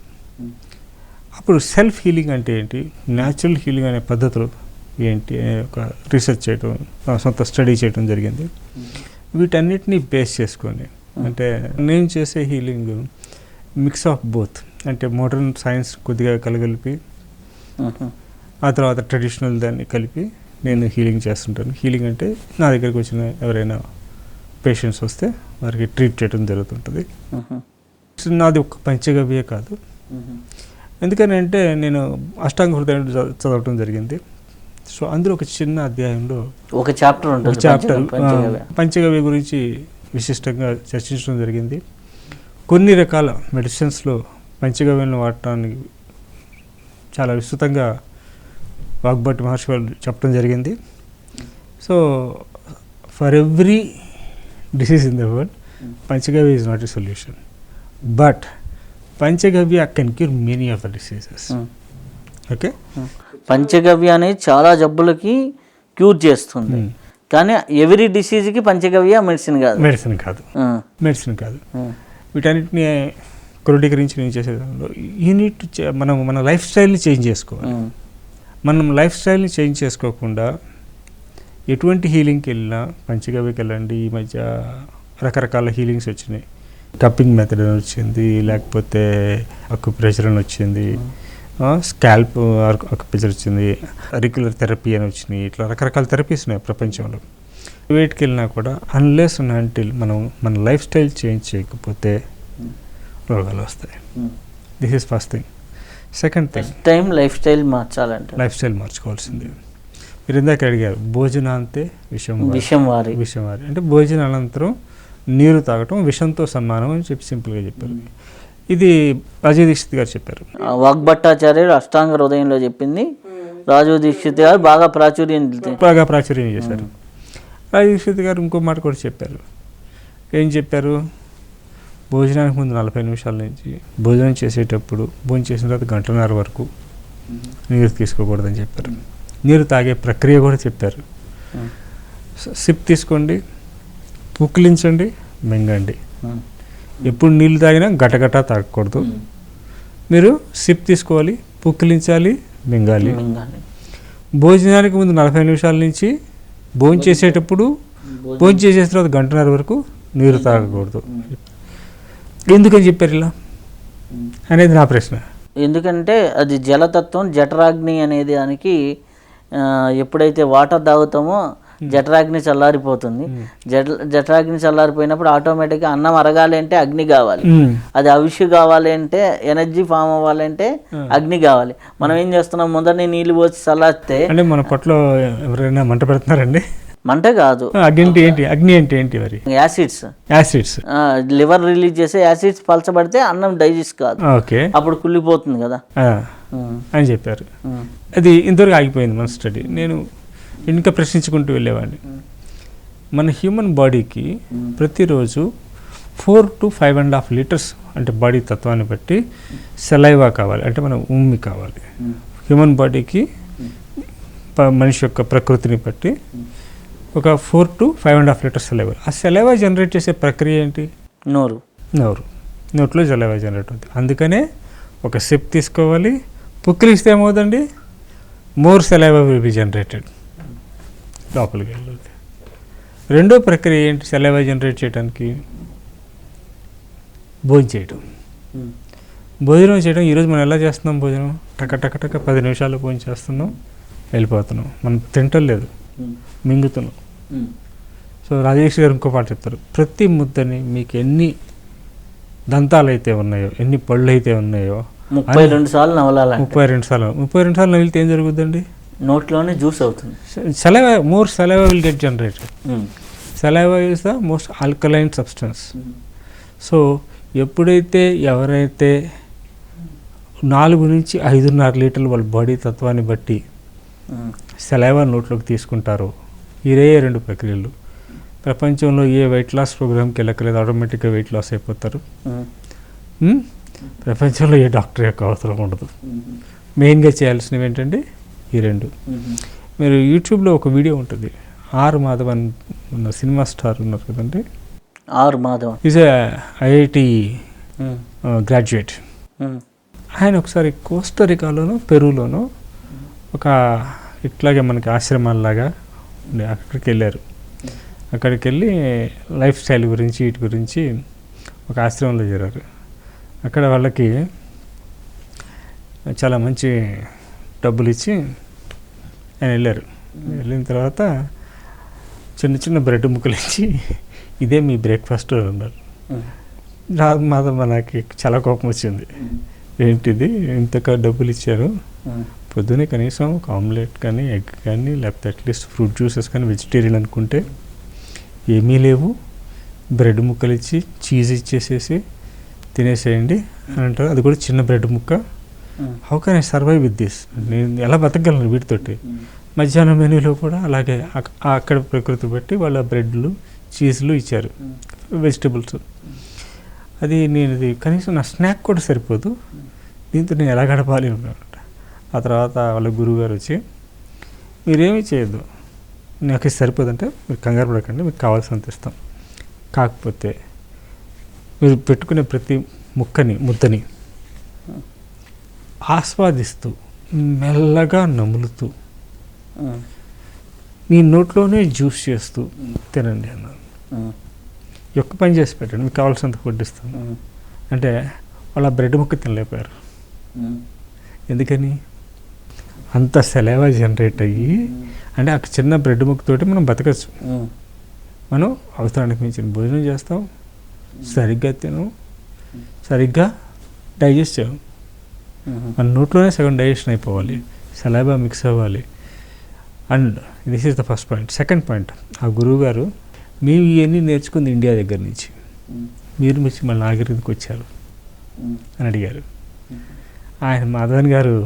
అప్పుడు సెల్ఫ్ హీలింగ్ అంటే ఏంటి, న్యాచురల్ హీలింగ్ అనే పద్ధతులు ఏంటి అనే ఒక రీసెర్చ్ చేయటం, సొంత స్టడీ చేయటం జరిగింది. వీటన్నిటిని బేస్ చేసుకొని అంటే నేను చేసే హీలింగ్ మిక్స్ ఆఫ్ బోత్, అంటే మోడర్న్ సైన్స్ కొద్దిగా కలగలిపి ఆ తర్వాత ట్రెడిషనల్ దాన్ని కలిపి నేను హీలింగ్ చేస్తుంటాను. హీలింగ్ అంటే నా దగ్గరికి వచ్చిన ఎవరైనా పేషెంట్స్ వస్తే వారికి ట్రీట్ చేయడం జరుగుతుంటుంది. నాది ఒక పంచగవ్యే కాదు, ఎందుకని అంటే నేను అష్టాంగ హృదయం చదవటం జరిగింది. సో అందులో ఒక చిన్న అధ్యాయంలో ఒక చాప్టర్ పంచగవ్య గురించి విశిష్టంగా చర్చించడం జరిగింది. కొన్ని రకాల మెడిసిన్స్లో పంచగవ్యలను వాడటానికి చాలా విస్తృతంగా వాగ్భట్ మహర్షి వాళ్ళు చెప్పడం జరిగింది. So for every disease in the world panchagavya is not a solution, but panchagavya can cure many of the diseases. Okay, panchagavya అనేది చాలా జబ్బులకి క్యూర్ చేస్తుంది, కానీ ఎవరీ డిసీజ్కి పంచగవ్య మెడిసిన్ కాదు. వీటన్నిటిని క్రోడీకరించి నేను చేసేదానిలో యూనిట్ మనం మన లైఫ్ స్టైల్ని చేంజ్ చేసుకోవాలి. మనం లైఫ్ స్టైల్ని చేంజ్ చేసుకోకుండా ఎటువంటి హీలింగ్కి వెళ్ళినా పంచగవ్యకి వెళ్ళండి. ఈ మధ్య రకరకాల హీలింగ్స్ వచ్చినాయి, కప్పింగ్ మెథడ్ అని వచ్చింది, లేకపోతే అక్యుప్రెషర్ అని వచ్చింది, స్కాల్ప్ అక్యుప్రెషర్ వచ్చింది, రెగ్యులర్ థెరపీ అని వచ్చినాయి. ఇట్లా రకరకాల థెరపీస్ ఉన్నాయి ప్రపంచంలో. వేటికి వెళ్ళినా కూడా అన్లెస్ అంటిల్ మనం మన లైఫ్ స్టైల్ చేంజ్ చేయకపోతే రోగాలు వస్తాయి. This is first thing. Second thing life style మార్చాలంటే లైఫ్ స్టైల్ మార్చుకోవాల్సింది. మీరు ఇందాక అడిగారు భోజనాంతే విషం వారి అంటే భోజన అనంతరం నీరు తాగటం విషంతో సమానం అని చెప్పి సింపుల్గా చెప్పారు. ఇది రాజీవ్ దీక్షిత్ గారు చెప్పారు. వాగ్భట్టాచార్యులు అష్టాంగ హృదయంలో చెప్పింది రాజీవ్ దీక్షిత్ గారు బాగా ప్రాచుర్యం చేశారు. రాజీవ్ దీక్షిత్ గారు ఇంకో మాట కూడా చెప్పారు. ఏం చెప్పారు, భోజనానికి ముందు 40 నిమిషాల నుంచి భోజనం చేసేటప్పుడు భోజనం చేసిన తర్వాత గంటన్నర వరకు నీరు తీసుకోకూడదని చెప్పారు. నీరు తాగే ప్రక్రియ కూడా చెప్పారు. సిప్ తీసుకోండి, పుక్కిలించండి, మింగండి. ఎప్పుడు నీళ్ళు తాగినా గటగట తాగకూడదు. మీరు సిప్ తీసుకోవాలి, పుక్కిలించాలి, మింగాలి. భోజనానికి ముందు 40 నిమిషాల నుంచి భోజనం చేసేటప్పుడు భోజనం చేసేసిన తర్వాత గంటన్నర వరకు నీరు తాగకూడదు. ఎందుకని చెప్పారు ఇలా అనేది నా ప్రశ్న. ఎందుకంటే అది జలతత్వం, జఠరాగ్ని అనేది దానికి ఎప్పుడైతే వాటర్ తాగుతామో జఠరాగ్ని చల్లారిపోతుంది. జఠరాగ్ని చల్లారిపోయినప్పుడు ఆటోమేటిక్గా అన్నం అరగాలి అంటే అగ్ని కావాలి, అది అవిషు కావాలి అంటే ఎనర్జీ ఫామ్ అవ్వాలి అంటే అగ్ని కావాలి. మనం ఏం చేస్తున్నాం, ముందరనే నీళ్ళు పోసి చల్లారితే అంటే మన పొట్టలో ఎవరైనా మంట పెడుతున్నారండి. మంట కాదు, అగ్ని అంటే ఏంటి మరి? యాసిడ్స్ లివర్ రిలీజ్ చేసే యాసిడ్స్ పలచబడితే అన్నం డైజెస్ట్ కాదు, అప్పుడు కుళ్ళిపోతుంది కదా అని చెప్పారు. అది ఇంతవరకు ఆగిపోయింది మన స్టడీ. నేను ఇంకా ప్రశ్నించుకుంటూ వెళ్ళేవాడిని. మన హ్యూమన్ బాడీకి ప్రతిరోజు 4 to 5.5 లీటర్స్ అంటే బాడీ తత్వాన్ని బట్టి సెలైవా కావాలి, అంటే మన ఉమ్మి కావాలి. హ్యూమన్ బాడీకి మనిషి యొక్క ప్రకృతిని బట్టి ఒక 4 to 5.5 లీటర్స్ సెలైవా. ఆ సెలైవా జనరేట్ చేసే ప్రక్రియ ఏంటి? నోట్లో సెలైవా జనరేట్ అవుతుంది. అందుకనే ఒక సిప్ తీసుకోవాలి, పుక్కిలిస్తే ఏమవుతుంది, more saliva will be generated, లోపలికి వెళ్ళదు. రెండో ప్రక్రియ ఏంటి సెలైవా జనరేట్ చేయడానికి? భోజనం చేయడం. ఈరోజు మనం ఎలా చేస్తున్నాం భోజనం? టక 10 నిమిషాలు భోజనం చేస్తున్నాం, వెళ్ళిపోతున్నాం. మనం తింటలేదు, మింగుతున్నాం. సో రాజేష్ గారు ఇంకో పాట చెప్తారు, ప్రతి ముద్దని మీకు ఎన్ని దంతాలు అయితే ఉన్నాయో, ఎన్ని పళ్ళు అయితే ఉన్నాయో 32 సార్లు నవలాలి. 32 సార్లు నవిలితే ఏం జరుగుతుందండి? నోట్లోనే జ్యూస్ అవుతుంది. More saliva will get generated. Saliva is the most alkaline substance. So ఎప్పుడైతే ఎవరైతే 4 నుంచి 5.5 లీటర్లు వాళ్ళ బాడీ తత్వాన్ని బట్టి సలైవా నోట్లోకి తీసుకుంటారో, ఇదే 2 ప్రక్రియలు. ప్రపంచంలో ఏ వెయిట్ లాస్ ప్రోగ్రామ్కి వెళ్ళక్కలేదు, ఆటోమేటిక్గా వెయిట్ లాస్ అయిపోతారు. ప్రపంచంలో ఏ డాక్టర్ యొక్క అవసరం ఉండదు. మెయిన్గా చేయాల్సినవి ఏంటంటే ఈ 2. మీరు యూట్యూబ్లో ఒక వీడియో ఉంటుంది, ఆర్ మాధవన్ ఉన్న సినిమా స్టార్ ఉన్నారు కదండి, R Madhavan is IIT graduate. ఆయన ఒకసారి కోస్టరికాలోనో పెరూలోనో ఒక ఇట్లాగే మనకి ఆశ్రమాల్లాగా ఉండే అక్కడికి వెళ్ళారు. అక్కడికి వెళ్ళి లైఫ్ స్టైల్ గురించి వీటి గురించి ఒక ఆశ్రమంలో చేరారు. అక్కడ వాళ్ళకి చాలా మంచి డబ్బులు ఇచ్చి ఆయన వెళ్ళారు. వెళ్ళిన తర్వాత చిన్న చిన్న బ్రెడ్ ముక్కలు ఇచ్చి ఇదే మీ బ్రేక్ఫాస్ట్ అన్నారు. మాధవ నాకు చాలా కోపం వచ్చింది. ఏంటిది ఇంత డబ్బులు ఇచ్చారు, పొద్దునే కనీసం ఒక ఆమ్లెట్ కానీ ఎగ్ కానీ లేకపోతే అట్లీస్ట్ ఫ్రూట్ జ్యూసెస్ కానీ వెజిటేరియన్ అనుకుంటే ఏమీ లేవు, బ్రెడ్ ముక్కలు ఇచ్చి చీజ్ ఇచ్చేసేసి తినేసేయండి అని అంటారు. అది కూడా చిన్న బ్రెడ్ ముక్క. How can I survive with this? నేను ఎలా బతకగలను వీటితోటి? మధ్యాహ్నం మెనూలో కూడా అలాగే అక్కడ ప్రకృతి బట్టి వాళ్ళ బ్రెడ్లు చీజ్లు ఇచ్చారు, వెజిటబుల్స్. అది నేను ఇది కనీసం నా స్నాక్ కూడా సరిపోదు, దీంతో నేను ఎలా గడపాలి అన్నమాట. ఆ తర్వాత వాళ్ళ గురువుగారు వచ్చి మీరేమీ చేయొద్దు, నాకు ఇది సరిపోదంటే మీరు కంగారు పడకండి, మీకు కావాల్సినంత ఇస్తాం, కాకపోతే మీరు పెట్టుకునే ప్రతి ముద్దని ఆస్వాదిస్తూ మెల్లగా నములుతూ మీ నోట్లోనే జ్యూస్ చేస్తూ తినండి అన్నారు. ఒక్క పని చేసి పెట్టండి, మీకు కావాల్సినంత ఫుడ్ ఇస్తాను అంటే వాళ్ళు ఆ బ్రెడ్ ముక్క తినలేకపోయారు. ఎందుకని? అంత సెలవా జనరేట్ అయ్యి, అంటే ఆ చిన్న బ్రెడ్ ముక్కతోటి మనం బతకచ్చు. మనం అవసరానికి మించిన భోజనం చేస్తాం, సరిగ్గా తినం, సరిగ్గా డైజెస్ట్ చేయం. మన నోట్లోనే సగం డైజెషన్ అయిపోవాలి, సలైవా మిక్స్ అవ్వాలి. And this is the first point. Second point, ఆ గురువు గారు మేము ఇవన్నీ నేర్చుకుంది ఇండియా దగ్గర నుంచి, మీరు వచ్చి మళ్ళీ నాగరికతకి వచ్చారు అని అడిగారు. ఆయన మాధవన్ గారు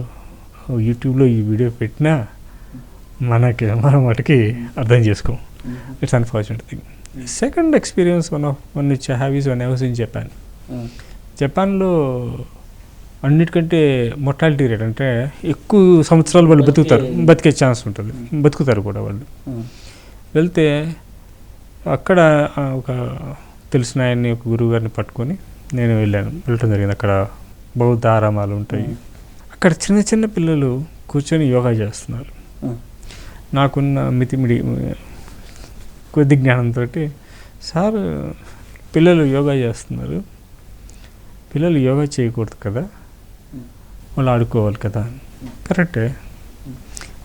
యూట్యూబ్లో ఈ వీడియో పెట్టినా మనం వాటికి అర్థం చేసుకోం. It's unfortunate thing. Second experience one which I have is one I was in Japan. జపాన్లో అన్నిటికంటే మొర్టాలిటీ రేట్, అంటే ఎక్కువ సంవత్సరాలు వాళ్ళు బతికే ఛాన్స్ ఉంటుంది, బతుకుతారు కూడా వాళ్ళు. వెళ్తే అక్కడ ఒక తెలిసిన ఆయన్ని, ఒక గురువు గారిని పట్టుకొని నేను వెళ్ళటం జరిగింది. అక్కడ బౌద్ధ ఆరామాలు ఉంటాయి. అక్కడ చిన్న చిన్న పిల్లలు కూర్చొని యోగా చేస్తున్నారు. నాకున్న మితిమిడి కొద్ది జ్ఞానంతో, సార్ పిల్లలు యోగా చేస్తున్నారు, పిల్లలు యోగా చేయకూడదు కదా, వాళ్ళు ఆడుకోవాలి కదా. కరెక్టే,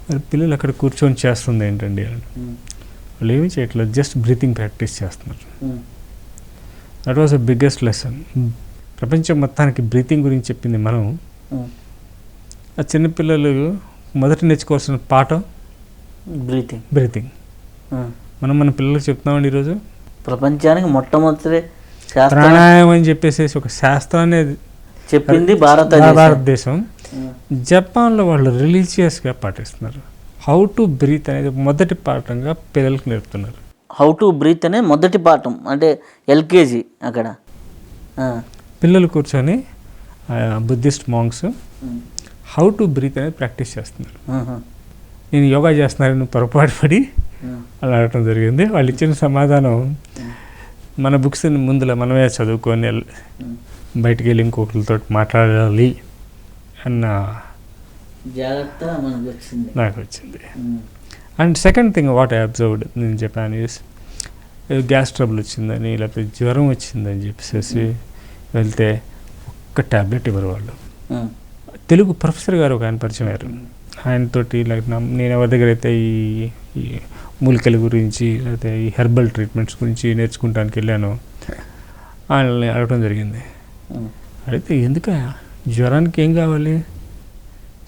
మరి పిల్లలు అక్కడ కూర్చొని చేస్తుంది ఏంటండి అని. వాళ్ళు ఏమీ చేయట్లేదు, జస్ట్ బ్రీతింగ్ ప్రాక్టీస్ చేస్తున్నారు. That was the biggest lesson. ప్రపంచం మొత్తానికి బ్రీతింగ్ గురించి చెప్పింది మనం. ఆ చిన్నపిల్లలు మొదట నేర్చుకోవాల్సిన పాఠం బ్రీతింగ్. మనం మన పిల్లలకు చెప్తున్నామండి ఈరోజు. ప్రపంచానికి మొట్టమొదటి ప్రాణాయామం అని చెప్పేసి ఒక శాస్త్రాన్ని చెప్పింది భారతదేశం. జపాన్లో వాళ్ళు రిలీజియస్గా పాటిస్తున్నారు. హౌ టు బ్రీత్ అనేది మొదటి పాఠంగా పిల్లలకు నేర్పుతున్నారు. హౌ టు బ్రీత్ అనే మొదటి పాఠం, అంటే ఎల్కేజీ. అక్కడ పిల్లలు కూర్చొని Buddhist monks how to breathe అనేది ప్రాక్టీస్ చేస్తున్నారు. నేను యోగా చేస్తున్నాను పొరపాటు పడి అలా అడగటం జరిగింది. వాళ్ళు ఇచ్చిన సమాధానం, మన బుక్స్ ముందులో మనమే చదువుకొని బయటికి వెళ్ళి ఇంకొకరితో మాట్లాడాలి అన్న జాగ్రత్త నాకు వచ్చింది. And second thing what I observed in Japan is, gas trouble వచ్చిందని లేకపోతే జ్వరం వచ్చిందని చెప్పేసి వెళ్తే ఒక్క ట్యాబ్లెట్ ఇవ్వరు వాళ్ళు. తెలుగు ప్రొఫెసర్ గారు ఒక ఆయన పరిచయం అయ్యారు. ఆయనతోటి నేను ఎవరి దగ్గర అయితే ఈ మూలికల గురించి లేకపోతే ఈ హెర్బల్ ట్రీట్మెంట్స్ గురించి నేర్చుకుంటానికి వెళ్ళాను, ఆయనని అడగడం జరిగింది. అడిగితే ఎందుక జ్వరానికి ఏం కావాలి,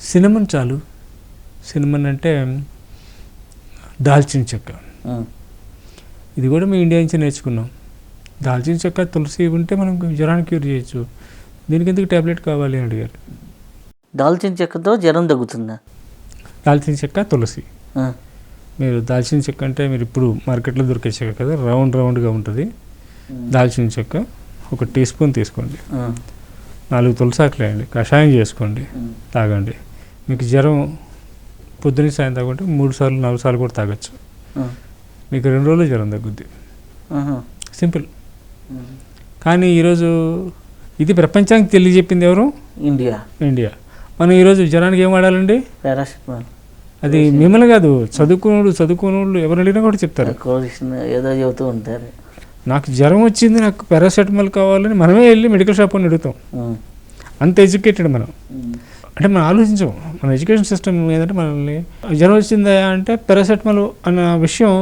సినమన్ చాలు. సినమన్ అంటే దాల్చిన చెక్క. ఇది కూడా మేము ఇండియా నుంచి నేర్చుకున్నాం. దాల్చిన చెక్క, తులసి ఉంటే మనం జ్వరాన్ని క్యూర్ చేయొచ్చు, దీనికి ఎందుకు ట్యాబ్లెట్ కావాలి అని అడిగారు. దాల్చిన చెక్కతో జ్వరం తగ్గుతుందా? దాల్చిన చెక్క, తులసి. మీరు దాల్చిన చెక్క అంటే మీరు ఇప్పుడు మార్కెట్లో దొరికే చెక్క కదా, రౌండ్గా ఉంటుంది. దాల్చిన చెక్క 1 టీ స్పూన్ తీసుకోండి, 4 తులసాకులు వేయండి, కషాయం చేసుకోండి, తాగండి. మీకు జ్వరం పొద్దున్న సాయం తాగుంటే 3 సార్లు 4 సార్లు కూడా తాగొచ్చు. మీకు 2 రోజులు జ్వరం తగ్గుద్ది. సింపుల్. కానీ ఈరోజు ఇది ప్రపంచానికి తెలియజెప్పింది ఎవరు? ఇండియా. మనం ఈరోజు జ్వరానికి ఏం వాడాలండి? పారాసిటమాల్. అది మిమ్మల్ని కాదు, చదువుకోనోళ్ళు ఎవరు అడిగినా కూడా చెప్తారు, ఏదో చెబుతూ ఉంటారు. నాకు జ్వరం వచ్చింది, నాకు పారాసిటమాల్ కావాలని మనమే వెళ్ళి మెడికల్ షాప్ అని అడుగుతాం. అంత ఎడ్యుకేటెడ్ మనం. అంటే మనం ఆలోచించాం. మన ఎడ్యుకేషన్ సిస్టమ్ ఏంటంటే మనల్ని జ్వరం వచ్చిందా అంటే పారాసిటమాల్ అన్న విషయం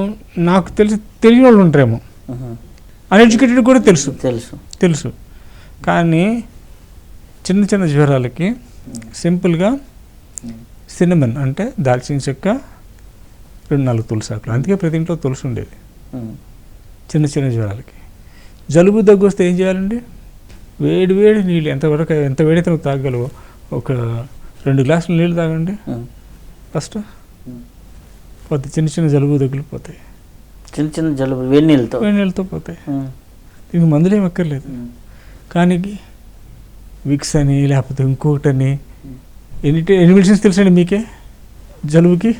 నాకు తెలియని వాళ్ళు ఉంటారేమో, అన్ఎడ్యుకేటెడ్ కూడా తెలుసు. కానీ చిన్న చిన్న జ్వరాలకి సింపుల్గా సిన్నమన్ అంటే దాల్చిన చెక్క 2-4 తులసి ఆకులు, అందుకే ప్రతి ఇంట్లో తులసి ఉండేది. చిన్న చిన్న జ్వరాలకి. జలుబు దగ్గు వస్తే ఏం చేయాలండి? వేడి నీళ్ళు ఎంత వేడైతే నువ్వు తాగలవో ఒక 2 గ్లాసులు నీళ్ళు తాగండి ఫస్ట్. పోతే చిన్న జలుబు దగ్గులు పోతాయి. చిన్న జలుబు వేడి నీళ్ళతో పోతాయి. దీనికి మందులు ఏమి ఎక్కర్లేదు. కానీ విక్స్ అని లేకపోతే ఇంకోటని ఎన్ని మెడిసిన్స్ తెలుసండి మీకే జలుబుకి?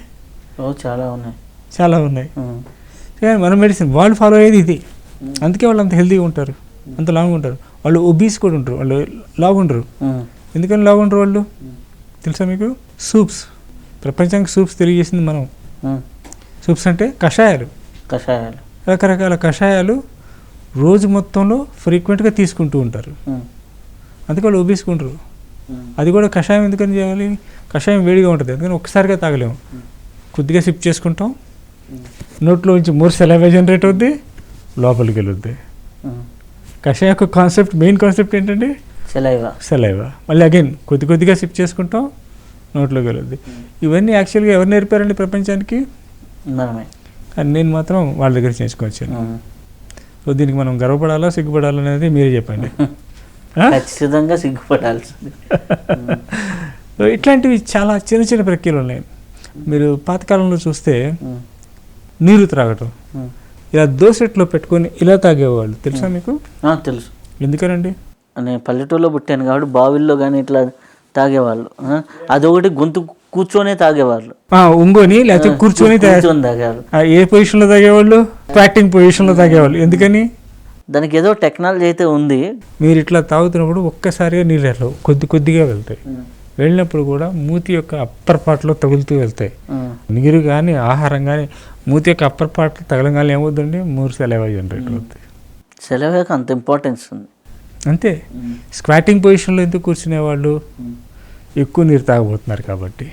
చాలా ఉన్నాయి. కానీ మన మెడిసిన్ వాళ్ళు ఫాలో అయ్యేది ఇది. అందుకే వాళ్ళు అంత హెల్తీగా ఉంటారు, అంత లాంగ్ ఉంటారు. వాళ్ళు ఒబీస్ కూడా ఉంటారు, వాళ్ళు లావు ఉండరు. ఎందుకని లావు ఉండరు వాళ్ళు తెలుసా మీకు? సూప్స్. ప్రపంచానికి సూప్స్ తెలియజేసింది మనం. సూప్స్ అంటే కషాయాలు. రకరకాల కషాయాలు రోజు మొత్తంలో ఫ్రీక్వెంట్గా తీసుకుంటూ ఉంటారు. అందుకే వాళ్ళు ఒబీసుకుంటారు. అది కూడా కషాయం ఎందుకని చేయాలి? కషాయం వేడిగా ఉంటుంది, అందుకని ఒక్కసారిగా తాగలేము. కొద్దిగా సిప్ చేసుకుంటాం, నోట్లో నుంచి మోర్ సెలైవా జనరేట్ అవుద్ది, లోపలికి వెళ్ళొద్ది. కషాయం యొక్క మెయిన్ కాన్సెప్ట్ ఏంటంటే సెలైవా. మళ్ళీ అగైన్ కొద్దిగా సిప్ చేసుకుంటాం, నోట్లోకి వెళ్ళొద్ది. ఇవన్నీ యాక్చువల్గా ఎవరు నేర్పారండి ప్రపంచానికి? కానీ నేను మాత్రం వాళ్ళ దగ్గర చేసుకొచ్చాను. సో దీనికి మనం గర్వపడాలా సిగ్గుపడాలా అనేది మీరే చెప్పండి. ఖచ్చితంగా సిగ్గుపడాల్సింది. ఇట్లాంటివి చాలా చిన్న ప్రక్రియలు ఉన్నాయి. మీరు పాతకాలంలో చూస్తే నీరు త్రాగటం, ఇలా దోసెట్లో పెట్టుకొని ఇలా తాగేవాళ్ళు తెలుసా మీకు? తెలుసు. ఎందుకనండి? నేను పల్లెటూరులో పుట్టాను కాబట్టి బావిల్లో కానీ ఇట్లా తాగేవాళ్ళు. అదొకటి గొంతు కూర్చొని తాగేవాళ్ళు, ఉంగోని లేకపోతే కూర్చొని తాగేవాళ్ళు. ఏ పొజిషన్లో తాగేవాళ్ళు? యాక్టింగ్ పొజిషన్లో తాగేవాళ్ళు. ఎందుకని? దానికి ఏదో టెక్నాలజీ అయితే ఉంది. మీరు ఇట్లా తాగుతున్నప్పుడు ఒక్కసారిగా నీళ్ళు ఎట్లా కొద్దిగా వెళ్తాయి. వెళ్ళినప్పుడు కూడా మూతి యొక్క అప్పర్ పార్ట్లో తగులుతూ వెళ్తాయి. నీరు కానీ ఆహారం కానీ మూతి యొక్క అప్పర్ పార్ట్లో తగలంగానే ఏమవుతుందండి? మోర్ సెలైవా జనరేట్ అవుతుంది. సెలైవాకి అంత ఇంపార్టెన్స్ ఉంది. అంతే. స్క్వాటింగ్ పొజిషన్లో ఎందుకు కూర్చునేవాళ్ళు? ఎక్కువ నీరు తాగబోతున్నారు కాబట్టి.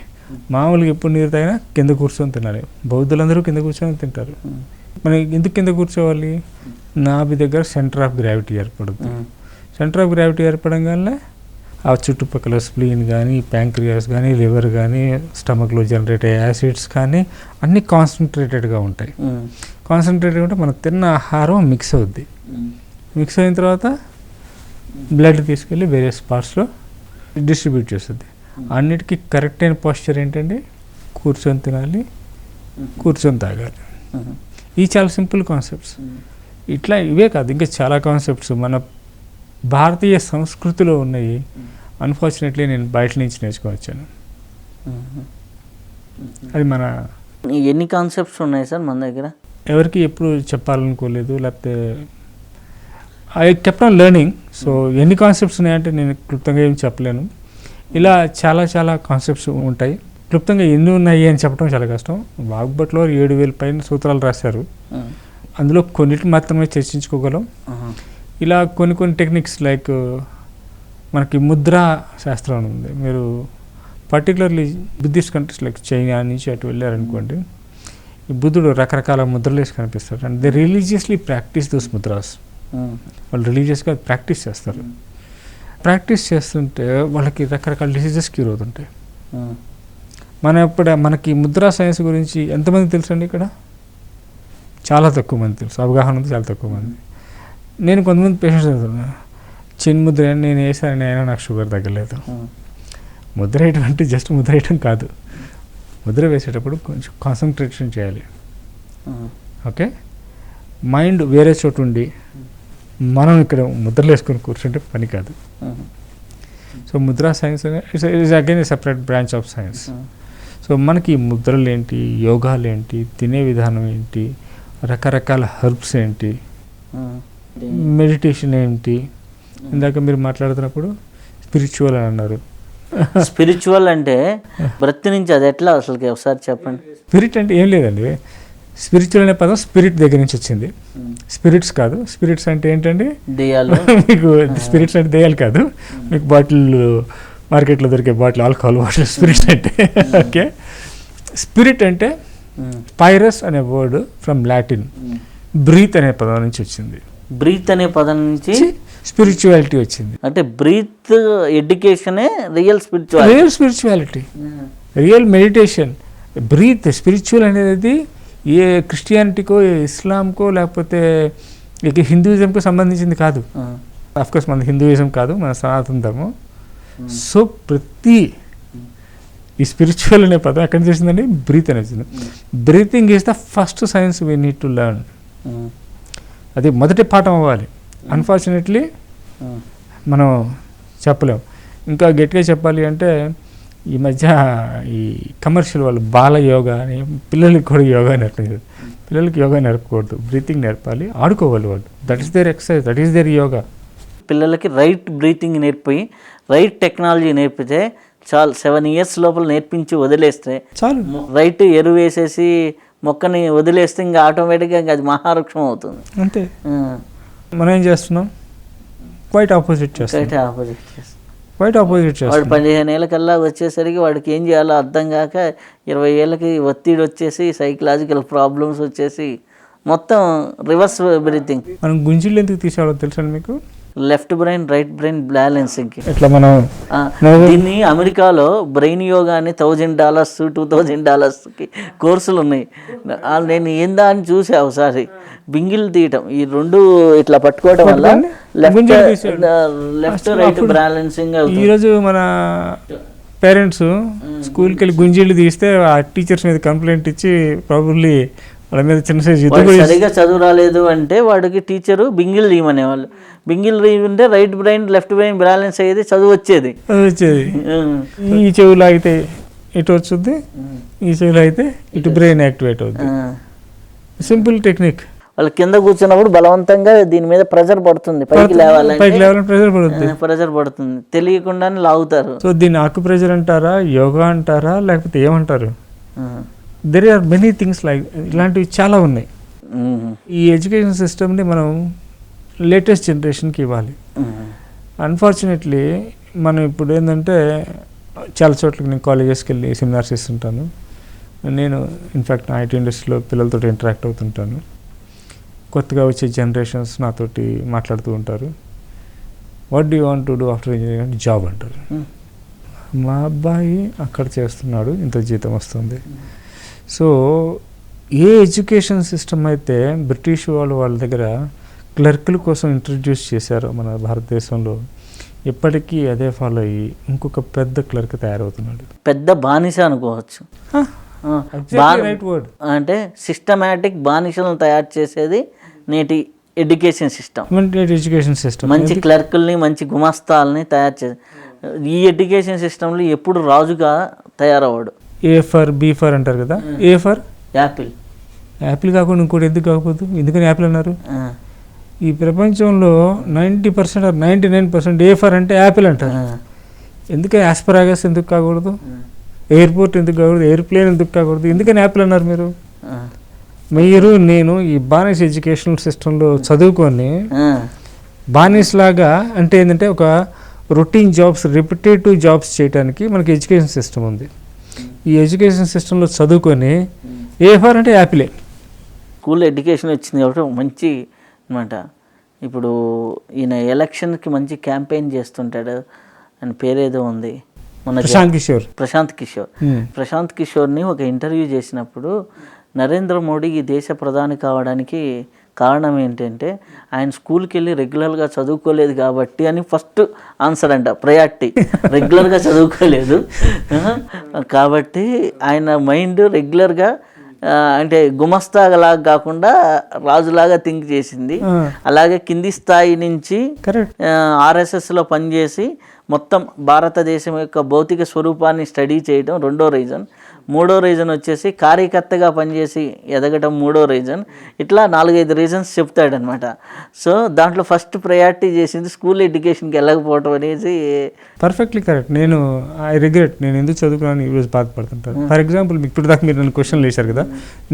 మామూలుగా ఎప్పుడు నీరు తాగినా కింద కూర్చొని తినాలి. బౌద్ధులందరూ కింద కూర్చొని తింటారు. మనం ఎందుకు కింద కూర్చోవాలి? నాభి దగ్గర సెంటర్ ఆఫ్ గ్రావిటీ ఏర్పడుతుంది. సెంటర్ ఆఫ్ గ్రావిటీ ఏర్పడంగానే ఆ చుట్టుపక్కల స్ప్లీన్ కానీ, ప్యాంక్రియాస్ కానీ, లివర్ కానీ, స్టమక్లో జనరేట్ అయ్యే యాసిడ్స్ కానీ అన్నీ కాన్సన్ట్రేటెడ్గా ఉంటాయి. కాన్సన్ట్రేటెడ్ ఉంటే మనం తిన్న ఆహారం మిక్స్ అవుద్ది. మిక్స్ అయిన తర్వాత బ్లడ్ తీసుకెళ్ళి వేరియస్ పార్ట్స్లో డిస్ట్రిబ్యూట్ చేస్తుంది. అన్నిటికీ కరెక్ట్ అయిన పోస్చర్ ఏంటంటే కూర్చొని తినాలి, కూర్చొని తాగాలి. ఇవి చాలా సింపుల్ కాన్సెప్ట్స్. ఇట్లా ఇవే కాదు, ఇంకా చాలా కాన్సెప్ట్స్ మన భారతీయ సంస్కృతిలో ఉన్నాయి. అన్ఫార్చునేట్లీ నేను బయట నుంచి నేర్చుకోవచ్చాను. అది మన ఎన్ని కాన్సెప్ట్స్ ఉన్నాయి సార్ మన దగ్గర? ఎవరికి ఎప్పుడు చెప్పాలనుకోలేదు, లేకపోతే I kept on learning. So ఎన్ని కాన్సెప్ట్స్ ఉన్నాయంటే నేను క్లుప్తంగా ఏం చెప్పలేను. ఇలా చాలా కాన్సెప్ట్స్ ఉంటాయి. క్లుప్తంగా ఎన్ని ఉన్నాయి అని చెప్పడం చాలా కష్టం. వాగ్భట్లో 7,000 పైన సూత్రాలు రాశారు. అందులో కొన్నిటిని మాత్రమే చర్చించుకోగలం. ఇలా కొన్ని టెక్నిక్స్ లైక్ మనకి ముద్రా శాస్త్రం ఉంది. మీరు particularly Buddhist countries like China నుంచి అటు వెళ్ళారనుకోండి, ఈ బుద్ధుడు రకరకాల ముద్రలు వేసి కనిపిస్తారు. And they religiously practice those mudras. వాళ్ళు రిలీజియస్గా ప్రాక్టీస్ చేస్తారు. ప్రాక్టీస్ చేస్తుంటే వాళ్ళకి రకరకాల డిసీజెస్ క్యూర్ అవుతుంటాయి. మనకి ముద్రా సైన్స్ గురించి ఎంతమంది తెలుసు అండి? ఇక్కడ చాలా తక్కువ మంది తెలుసు. అవగాహన ఉంది చాలా తక్కువ మంది. నేను కొంతమంది పేషెంట్స్ చదువుతున్నా, చిన్న ముద్ర నేను వేసాను, అయినా నాకు షుగర్ తగ్గలేదు. ముద్ర వేయటం అంటే జస్ట్ ముద్ర వేయటం కాదు, ముద్ర వేసేటప్పుడు కొంచెం కాన్సన్ట్రేషన్ చేయాలి. ఓకే, మైండ్ వేరే చోటు ఉండి మనం ఇక్కడ ముద్రలు వేసుకొని కూర్చుంటే పని కాదు. So Mudra science it's again a separate branch of science. So మనకి ఈ ముద్రలు ఏంటి, యోగాలు ఏంటి, తినే విధానం ఏంటి, రకరకాల హెర్బ్స్ ఏంటి, మెడిటేషన్ ఏంటి, ఇందాక మీరు మాట్లాడుతున్నప్పుడు స్పిరిచువల్ అని అన్నారు. స్పిరిచువల్ అంటే బ్రత్ నుంచి అది ఎట్లా అసలుకి ఒకసారి చెప్పండి. స్పిరిట్ అంటే ఏం లేదండి, స్పిరిచువల్ అనే పదం స్పిరిట్ దగ్గర నుంచి వచ్చింది. స్పిరిట్స్ కాదు. స్పిరిట్స్ అంటే ఏంటండి, దెయ్యాలు. మీకు స్పిరిట్స్ అంటే దెయ్యాలు కాదు, మీకు బాటిల్ మార్కెట్లో దొరికే బాటిల్, ఆల్కహాల్ బాటిల్ స్పిరిట్స్ అంటే. ఓకే, స్పిరిట్ అంటే పైరస్ అనే వర్డ్ ఫ్రమ్ లాటిన్, బ్రీత్ అనే పదం నుంచి వచ్చింది. బ్రీత్ అనే పదం నుంచి స్పిరిచువాలిటీ వచ్చింది. అంటే బ్రీత్ ఎడ్యుకేషనే real spirituality. Real spirituality, real meditation. Breath spiritual అనేది ఏ క్రిస్టియానిటీకో, ఏ ఇస్లాంకో, లేకపోతే ఇక హిందూయిజంకో సంబంధించింది కాదు. అఫ్కోర్స్ మన హిందూయిజం కాదు, మన సనాతన ధర్మం. సో ప్రతి ఈ స్పిరిచువల్ అనే పదం ఎక్కడ నుంచి వచ్చిందండి, బ్రీత్ అనేది వచ్చింది. Breathing is the first science we need to learn. అది మొదటి పాఠం అవ్వాలి. అన్ఫార్చునేట్లీ మనం చెప్పలేం. ఇంకా గట్టిగా చెప్పాలి అంటే ఈ మధ్య ఈ కమర్షియల్ వాళ్ళు బాల యోగా అని పిల్లలకి కూడా యోగా నేర్పలేదు. పిల్లలకి యోగా నేర్పకూడదు, బ్రీతింగ్ నేర్పాలి, ఆడుకోవాలి వాళ్ళు. That is there exercise, that is there yoga. పిల్లలకి రైట్ బ్రీతింగ్ నేర్పి రైట్ టెక్నాలజీ నేర్పితే చాలు. 7 years లోపల నేర్పించి వదిలేస్తే చాలు. రైట్ ఎరువు వేసేసి మొక్కని వదిలేస్తే ఇంకా ఆటోమేటిక్గా ఇంకా అది మహావృక్షం అవుతుంది. అంతే. మనం ఏం చేస్తున్నాం, క్వైట్ ఆపోజిట్ చేస్తాం. ఆపోజిట్ చేస్తాం. క్వైట్ ఆపోజిట్ చేస్తాం. వాడు 15 ఏళ్ళకల్లా వచ్చేసరికి వాడికి ఏం చేయాలో అర్థం కాక 20 ఏళ్ళకి ఒత్తిడి వచ్చేసి సైకలాజికల్ ప్రాబ్లమ్స్ వచ్చేసి మొత్తం రివర్స్ బ్రీతింగ్. మనం గుంజిళ్ళు ఎందుకు తీసేవాళ్ళో తెలుసండి మీకు? Left brain right brain balancing. ఇట్లా మనం దీన్ని అమెరికాలో బ్రెయిన్ యోగా అని $1,000 $2,000కి కోర్సులు ఉన్నాయి. నేను ఏందా అని చూసా ఒకసారి. బింగిల్ తీయటం, ఈ రెండు ఇట్లా పట్టుకోవడం వల్ల లెఫ్ట్ రైట్ బ్యాలెన్సింగ్ అవుతుంది. ఈరోజు మన పేరెంట్స్ స్కూల్కి వెళ్ళి గుంజీళ్ళు తీస్తే ఆ టీచర్స్ మీద కంప్లైంట్ ఇచ్చి ప్రాబబ్లీ వాళ్ళ మీద చిన్న సరిగా చదువు రాలేదు అంటే వాడికి టీచరు బింగిల్ తీయమనేవాళ్ళు. బింగిల్ తీయమంటే right brain left brain balance అయ్యేది, చదువు వచ్చేది. ఈ చెవులో అయితే ఇటు వచ్చుద్ది, ఈ చెవులో అయితే ఇటు బ్రెయిన్ యాక్టివేట్ అవుతుంది. Simple technique. వాళ్ళు కింద కూర్చున్నప్పుడు బలవంతంగా దీని మీద ప్రెజర్ పడుతుంది, పైకి లేవాలంటే ప్రెజర్ పడుతుంది, తెలియకుండానే లాగుతారు. సో దీన్ని ఆకు ప్రెజర్ అంటారా, యోగా అంటారా, లేకపోతే ఏమంటారు? There are many things like ఇలాంటివి చాలా ఉన్నాయి. ఈ ఎడ్యుకేషన్ సిస్టమ్ని మనం లేటెస్ట్ జనరేషన్కి ఇవ్వాలి. అన్ఫార్చునేట్లీ మనం ఇప్పుడు ఏంటంటే చాలా చోట్లకి నేను కాలేజెస్కి వెళ్ళి సెమినార్స్ ఇస్తుంటాను. నేను ఇన్ఫ్యాక్ట్ నా ఐటీ ఇండస్ట్రీలో పిల్లలతో ఇంటరాక్ట్ అవుతుంటాను. కొత్తగా వచ్చే జనరేషన్స్ నాతోటి మాట్లాడుతూ ఉంటారు. What do you want to do after engineering అంటే జాబ్ అంటారు. మా అబ్బాయి అక్కడ చేస్తున్నాడు, ఇంత జీతం వస్తుంది. సో ఏ ఎడ్యుకేషన్ సిస్టమ్ అయితే బ్రిటిష్ వాళ్ళ దగ్గర క్లర్కుల కోసం ఇంట్రడ్యూస్ చేశారో మన భారతదేశంలో ఇప్పటికీ అదే ఫాలో అయ్యి ఇంకొక పెద్ద క్లర్క్ తయారవుతున్నాడు. పెద్ద బానిస అనుకోవచ్చు. అంటే సిస్టమేటిక్ బానిసలను తయారు చేసేది నేటి ఎడ్యుకేషన్ సిస్టమ్. ఎడ్యుకేషన్ సిస్టమ్ మంచి క్లర్కుల్ని, మంచి గుమస్తాలని తయారు చేసి ఈ ఎడ్యుకేషన్ సిస్టంలో ఎప్పుడు రాజుగా తయారవ్వడు. ఏ ఫర్ బి ఫర్ అంటారు కదా. A for Apple. యాపిల్ కాకుండా ఇంకోటి ఎందుకు కాకపోదు? ఎందుకని యాపిల్ అన్నారు? ఈ ప్రపంచంలో 90% or 99% ఏ ఫర్ అంటే యాపిల్ అంటారు. ఎందుకని ఆస్పరాగస్ ఎందుకు కాకూడదు? ఎయిర్పోర్ట్ ఎందుకు కాకూడదు? ఎయిర్ప్లేన్ ఎందుకు కాకూడదు? ఎందుకని యాపిల్ అన్నారు మీరు? నేను ఈ బానిస్ ఎడ్యుకేషనల్ సిస్టంలో చదువుకొని బానిస్ లాగా అంటే ఏంటంటే ఒక రొటీన్ జాబ్స్, రిపిటేటివ్ జాబ్స్ చేయడానికి మనకి ఎడ్యుకేషన్ సిస్టమ్ ఉంది. ఈ ఎడ్యుకేషన్ సిస్టంలో చదువుకొని ఏ ఫర్ అంటే యాపిలే. స్కూల్ ఎడ్యుకేషన్ వచ్చింది కాబట్టి మంచి అనమాట. ఇప్పుడు ఈయన ఎలక్షన్కి మంచి క్యాంపెయిన్ చేస్తుంటాడు, ఆయన పేరేదో ఉంది, మన ప్రశాంత్ కిషోర్ని ఒక ఇంటర్వ్యూ చేసినప్పుడు నరేంద్ర మోడీ ఈ దేశ ప్రధాని కావడానికి కారణం ఏంటంటే ఆయన స్కూల్కి వెళ్ళి రెగ్యులర్గా చదువుకోలేదు కాబట్టి అని ఫస్ట్ ఆన్సర్ అంట. ప్రయారిటీ రెగ్యులర్గా చదువుకోలేదు కాబట్టి ఆయన మైండ్ రెగ్యులర్గా అంటే గుమస్తాలాగా కాకుండా రాజులాగా థింక్ చేసింది. అలాగే కింది స్థాయి నుంచి RSSలో పనిచేసి మొత్తం భారతదేశం యొక్క భౌతిక స్వరూపాన్ని స్టడీ చేయడం 2వ రీజన్. 3వ రీజన్ వచ్చేసి కార్యకర్తగా పనిచేసి ఎదగటం 3వ రీజన్. ఇట్లా 4-5 రీజన్స్ చెప్తాడనమాట. సో దాంట్లో ఫస్ట్ ప్రయారిటీ చేసింది స్కూల్ ఎడ్యుకేషన్కి వెళ్ళకపోవటం అనేసి. Perfectly correct. నేను ఐ రిగ్రెట్, నేను ఎందుకు చదువుకున్నాను ఈరోజు బాధపడుతుంటాను. ఫర్ ఎగ్జాంపుల్ మీకు ఇప్పుడు దాకా మీరు నన్ను క్వశ్చన్లు వేశారు కదా,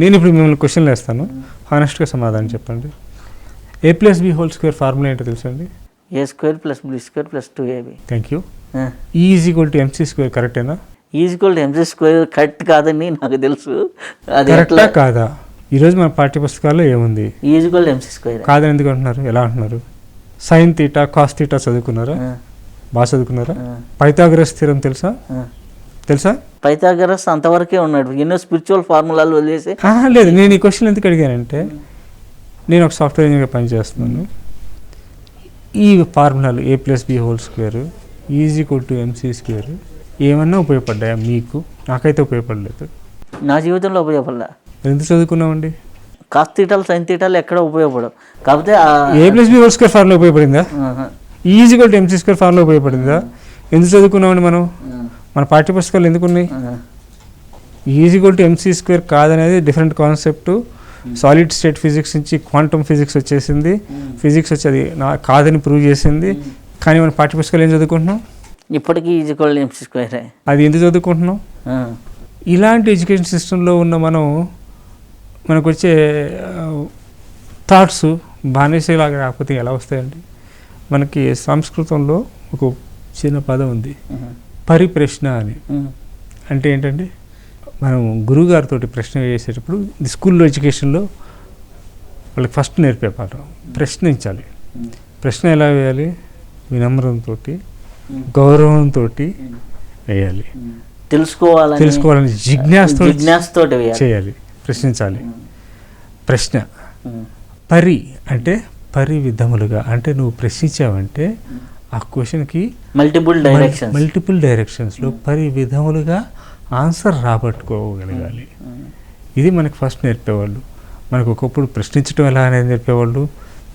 నేను ఇప్పుడు మిమ్మల్ని క్వశ్చన్లు వేస్తాను, హానెస్ట్గా సమాధానం చెప్పండి. a+b² ఫార్ములా ఏంటో తెలుసండి? a² + b² + 2ab. Thank you. E = mc² కరెక్టేనా? E = mc² కరెక్ట్ కాదని నాకు తెలుసు. అది కరెక్టా కాదా? ఈరోజు మన పాఠ్యపుస్తకాల్లో ఏముంది? E = mc². కాదని ఎందుకు అంటున్నారు? ఎలా అంటున్నారు? sin θ cos θ చదువుకున్నారా? బాగా చదువుకున్నారా? పైథాగరస్ థియరం తెలుసా? పైథాగరస్ అంతవరకే ఉన్నాడు, ఎన్నో స్పిరిచువల్ ఫార్ములాలు వదిలేసి. లేదు, నేను ఈ క్వశ్చన్ ఎందుకు అడిగానంటే, నేను ఒక సాఫ్ట్వేర్ ఇంజనీర్గా పనిచేస్తున్నాను. ఈ ఫార్ములాలు a+b² E mc² ఏమన్నా ఉపయోగపడ్డాయా మీకు? నాకైతే ఉపయోగపడలేదు. నా జీవితంలో ఉపయోగపడలే. ఎందుకు చదువుకున్నామండి? కాస్ తీటాలు సైన్ తీటాలు ఎక్కడ ఉపయోగపడవు. కాకపోతే a+b² ఫార్ములా ఉపయోగపడిందా? E mc² ఫార్ములా ఉపయోగపడిందా? ఎందుకు చదువుకున్నామండి మనం? మన పాఠ్యపుస్తకాలు ఎందుకు ఉన్నాయి? E mc² కాదనేది different concept. Solid state physics నుంచి క్వాంటమ్ ఫిజిక్స్ వచ్చేసింది. ఫిజిక్స్ వచ్చి అది కాదని ప్రూవ్ చేసింది. కానీ మన పాఠ్యపుస్తకాలు ఏం చదువుకుంటున్నాం? ఇప్పటికీ E mc². అది ఎందుకు చదువుకుంటున్నాం? ఇలాంటి ఎడ్యుకేషన్ సిస్టంలో ఉన్న మనకు వచ్చే థాట్స్ బానిసలాగా రాకపోతే ఎలా వస్తాయండి? మనకి సంస్కృతంలో ఒక చిన్న పదం ఉంది, పరిప్రశ్న అని. అంటే ఏంటండి, మనం గురువుగారితో ప్రశ్న వేసేటప్పుడు స్కూల్లో ఎడ్యుకేషన్లో వాళ్ళకి ఫస్ట్ నేర్పే పాఠం ప్రశ్నించాలి. ప్రశ్న ఎలా వేయాలి? వినమ్రంతో, గౌరవంతో వేయాలి. తెలుసుకోవాలని జిజ్ఞాసతో చేయాలి, ప్రశ్నించాలి. ప్రశ్న పరి అంటే పరివిధములుగా, అంటే నువ్వు ప్రశ్నించావంటే ఆ క్వశ్చన్కి మల్టిపుల్ డైరెక్షన్స్లో పరివిధములుగా ఆన్సర్ రాబట్టుకోగలగాలి. ఇది మనకు ఫస్ట్ నేర్పేవాళ్ళు. మనకు ఒకప్పుడు ప్రశ్నించడం ఎలా అనేది నేర్పేవాళ్ళు,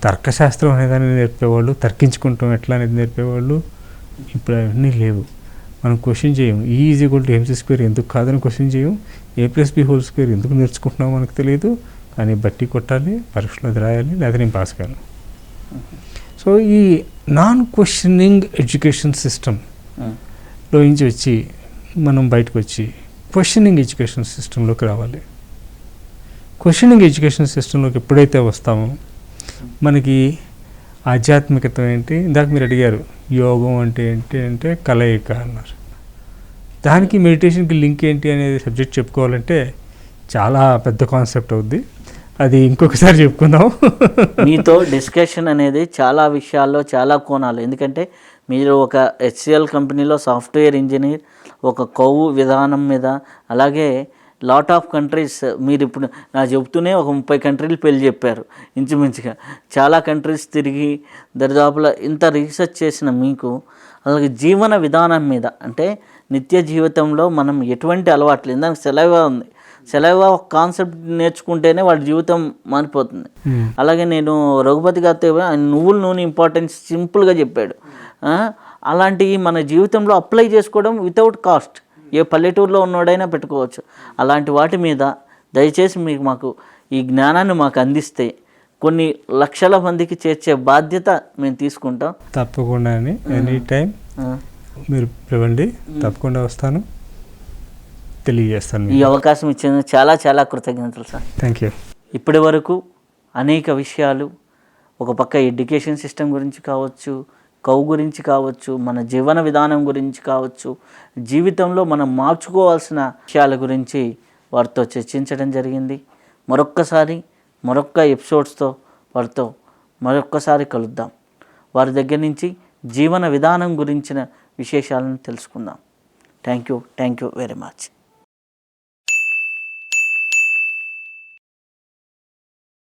తర్కశాస్త్రం అనేదాన్ని నేర్పేవాళ్ళు, తర్కించుకుంటాం ఎట్లా అనేది నేర్పేవాళ్ళు. ఇప్పుడు అవన్నీ లేవు. మనం క్వశ్చన్ చేయము. E = mc² ఎందుకు కాదని క్వశ్చన్ చేయం. a+b² ఎందుకు నేర్చుకుంటున్నామో మనకు తెలియదు, కానీ బట్టి కొట్టాలి, పరీక్షలో రాయాలి, లేదా నేను పాస్ కాను. సో ఈ నాన్ క్వశ్చనింగ్ ఎడ్యుకేషన్ సిస్టంలో నుంచి వచ్చి మనం బయటకు వచ్చి క్వశ్చనింగ్ ఎడ్యుకేషన్ సిస్టంలోకి రావాలి. క్వశ్చనింగ్ ఎడ్యుకేషన్ సిస్టంలోకి ఎప్పుడైతే వస్తామో మనకి ఆధ్యాత్మికత ఏంటి? ఇందాక మీరు అడిగారు యోగం అంటే ఏంటి అంటే కలయిక అన్నారు. దానికి మెడిటేషన్కి లింక్ ఏంటి అనేది సబ్జెక్ట్ చెప్పుకోవాలంటే చాలా పెద్ద కాన్సెప్ట్ అవుద్ది. అది ఇంకొకసారి చెప్పుకుందాం. మీతో డిస్కషన్ అనేది చాలా విషయాల్లో చాలా కోణాలు. ఎందుకంటే మీరు ఒక HCL కంపెనీలో సాఫ్ట్వేర్ ఇంజనీర్, ఒక కొవ్వు విధానం మీద, అలాగే లాట్ ఆఫ్ కంట్రీస్ మీరు ఇప్పుడు నాకు చెబుతూనే ఒక 30 కంట్రీలు పెళ్ళి చెప్పారు ఇంచుమించుగా. చాలా కంట్రీస్ తిరిగి దరిదాపుల ఇంత రీసెర్చ్ చేసిన మీకు, అలాగే జీవన విధానం మీద, అంటే నిత్య జీవితంలో మనం ఎటువంటి అలవాట్లు, ఇందాక సెలవా ఉంది, సెలవా ఒక కాన్సెప్ట్ నేర్చుకుంటేనే వాడి జీవితం మారిపోతుంది. అలాగే నేను రఘుపతి గారితో నువ్వుల నూనె ఇంపార్టెన్స్ సింపుల్గా చెప్పాడు. అలాంటివి మన జీవితంలో అప్లై చేసుకోవడం వితౌట్ కాస్ట్, ఏ పల్లెటూరులో ఉన్నోడైనా పెట్టుకోవచ్చు. అలాంటి వాటి మీద దయచేసి మాకు ఈ జ్ఞానాన్ని మాకు అందిస్తే కొన్ని లక్షల మందికి చేర్చే బాధ్యత మేము తీసుకుంటాం. తప్పకుండా అండి, ఎనీ టైం మీరు పిలవండి, తప్పకుండా వస్తాను, తెలియజేస్తాను. ఈ అవకాశం ఇచ్చిన చాలా చాలా కృతజ్ఞతలు సార్. Thank you. ఇప్పటి వరకు అనేక విషయాలు, ఒక పక్క ఎడ్యుకేషన్ సిస్టమ్ గురించి కావచ్చు, కౌ గురించి కావచ్చు, మన జీవన విధానం గురించి కావచ్చు, జీవితంలో మనం మార్చుకోవాల్సిన విషయాల గురించి వారితో చర్చించడం జరిగింది. మరొక్క ఎపిసోడ్స్తో వారితో మరొక్కసారి కలుద్దాం. వారి దగ్గర నుంచి జీవన విధానం గురించిన విశేషాలను తెలుసుకుందాం. Thank you very much.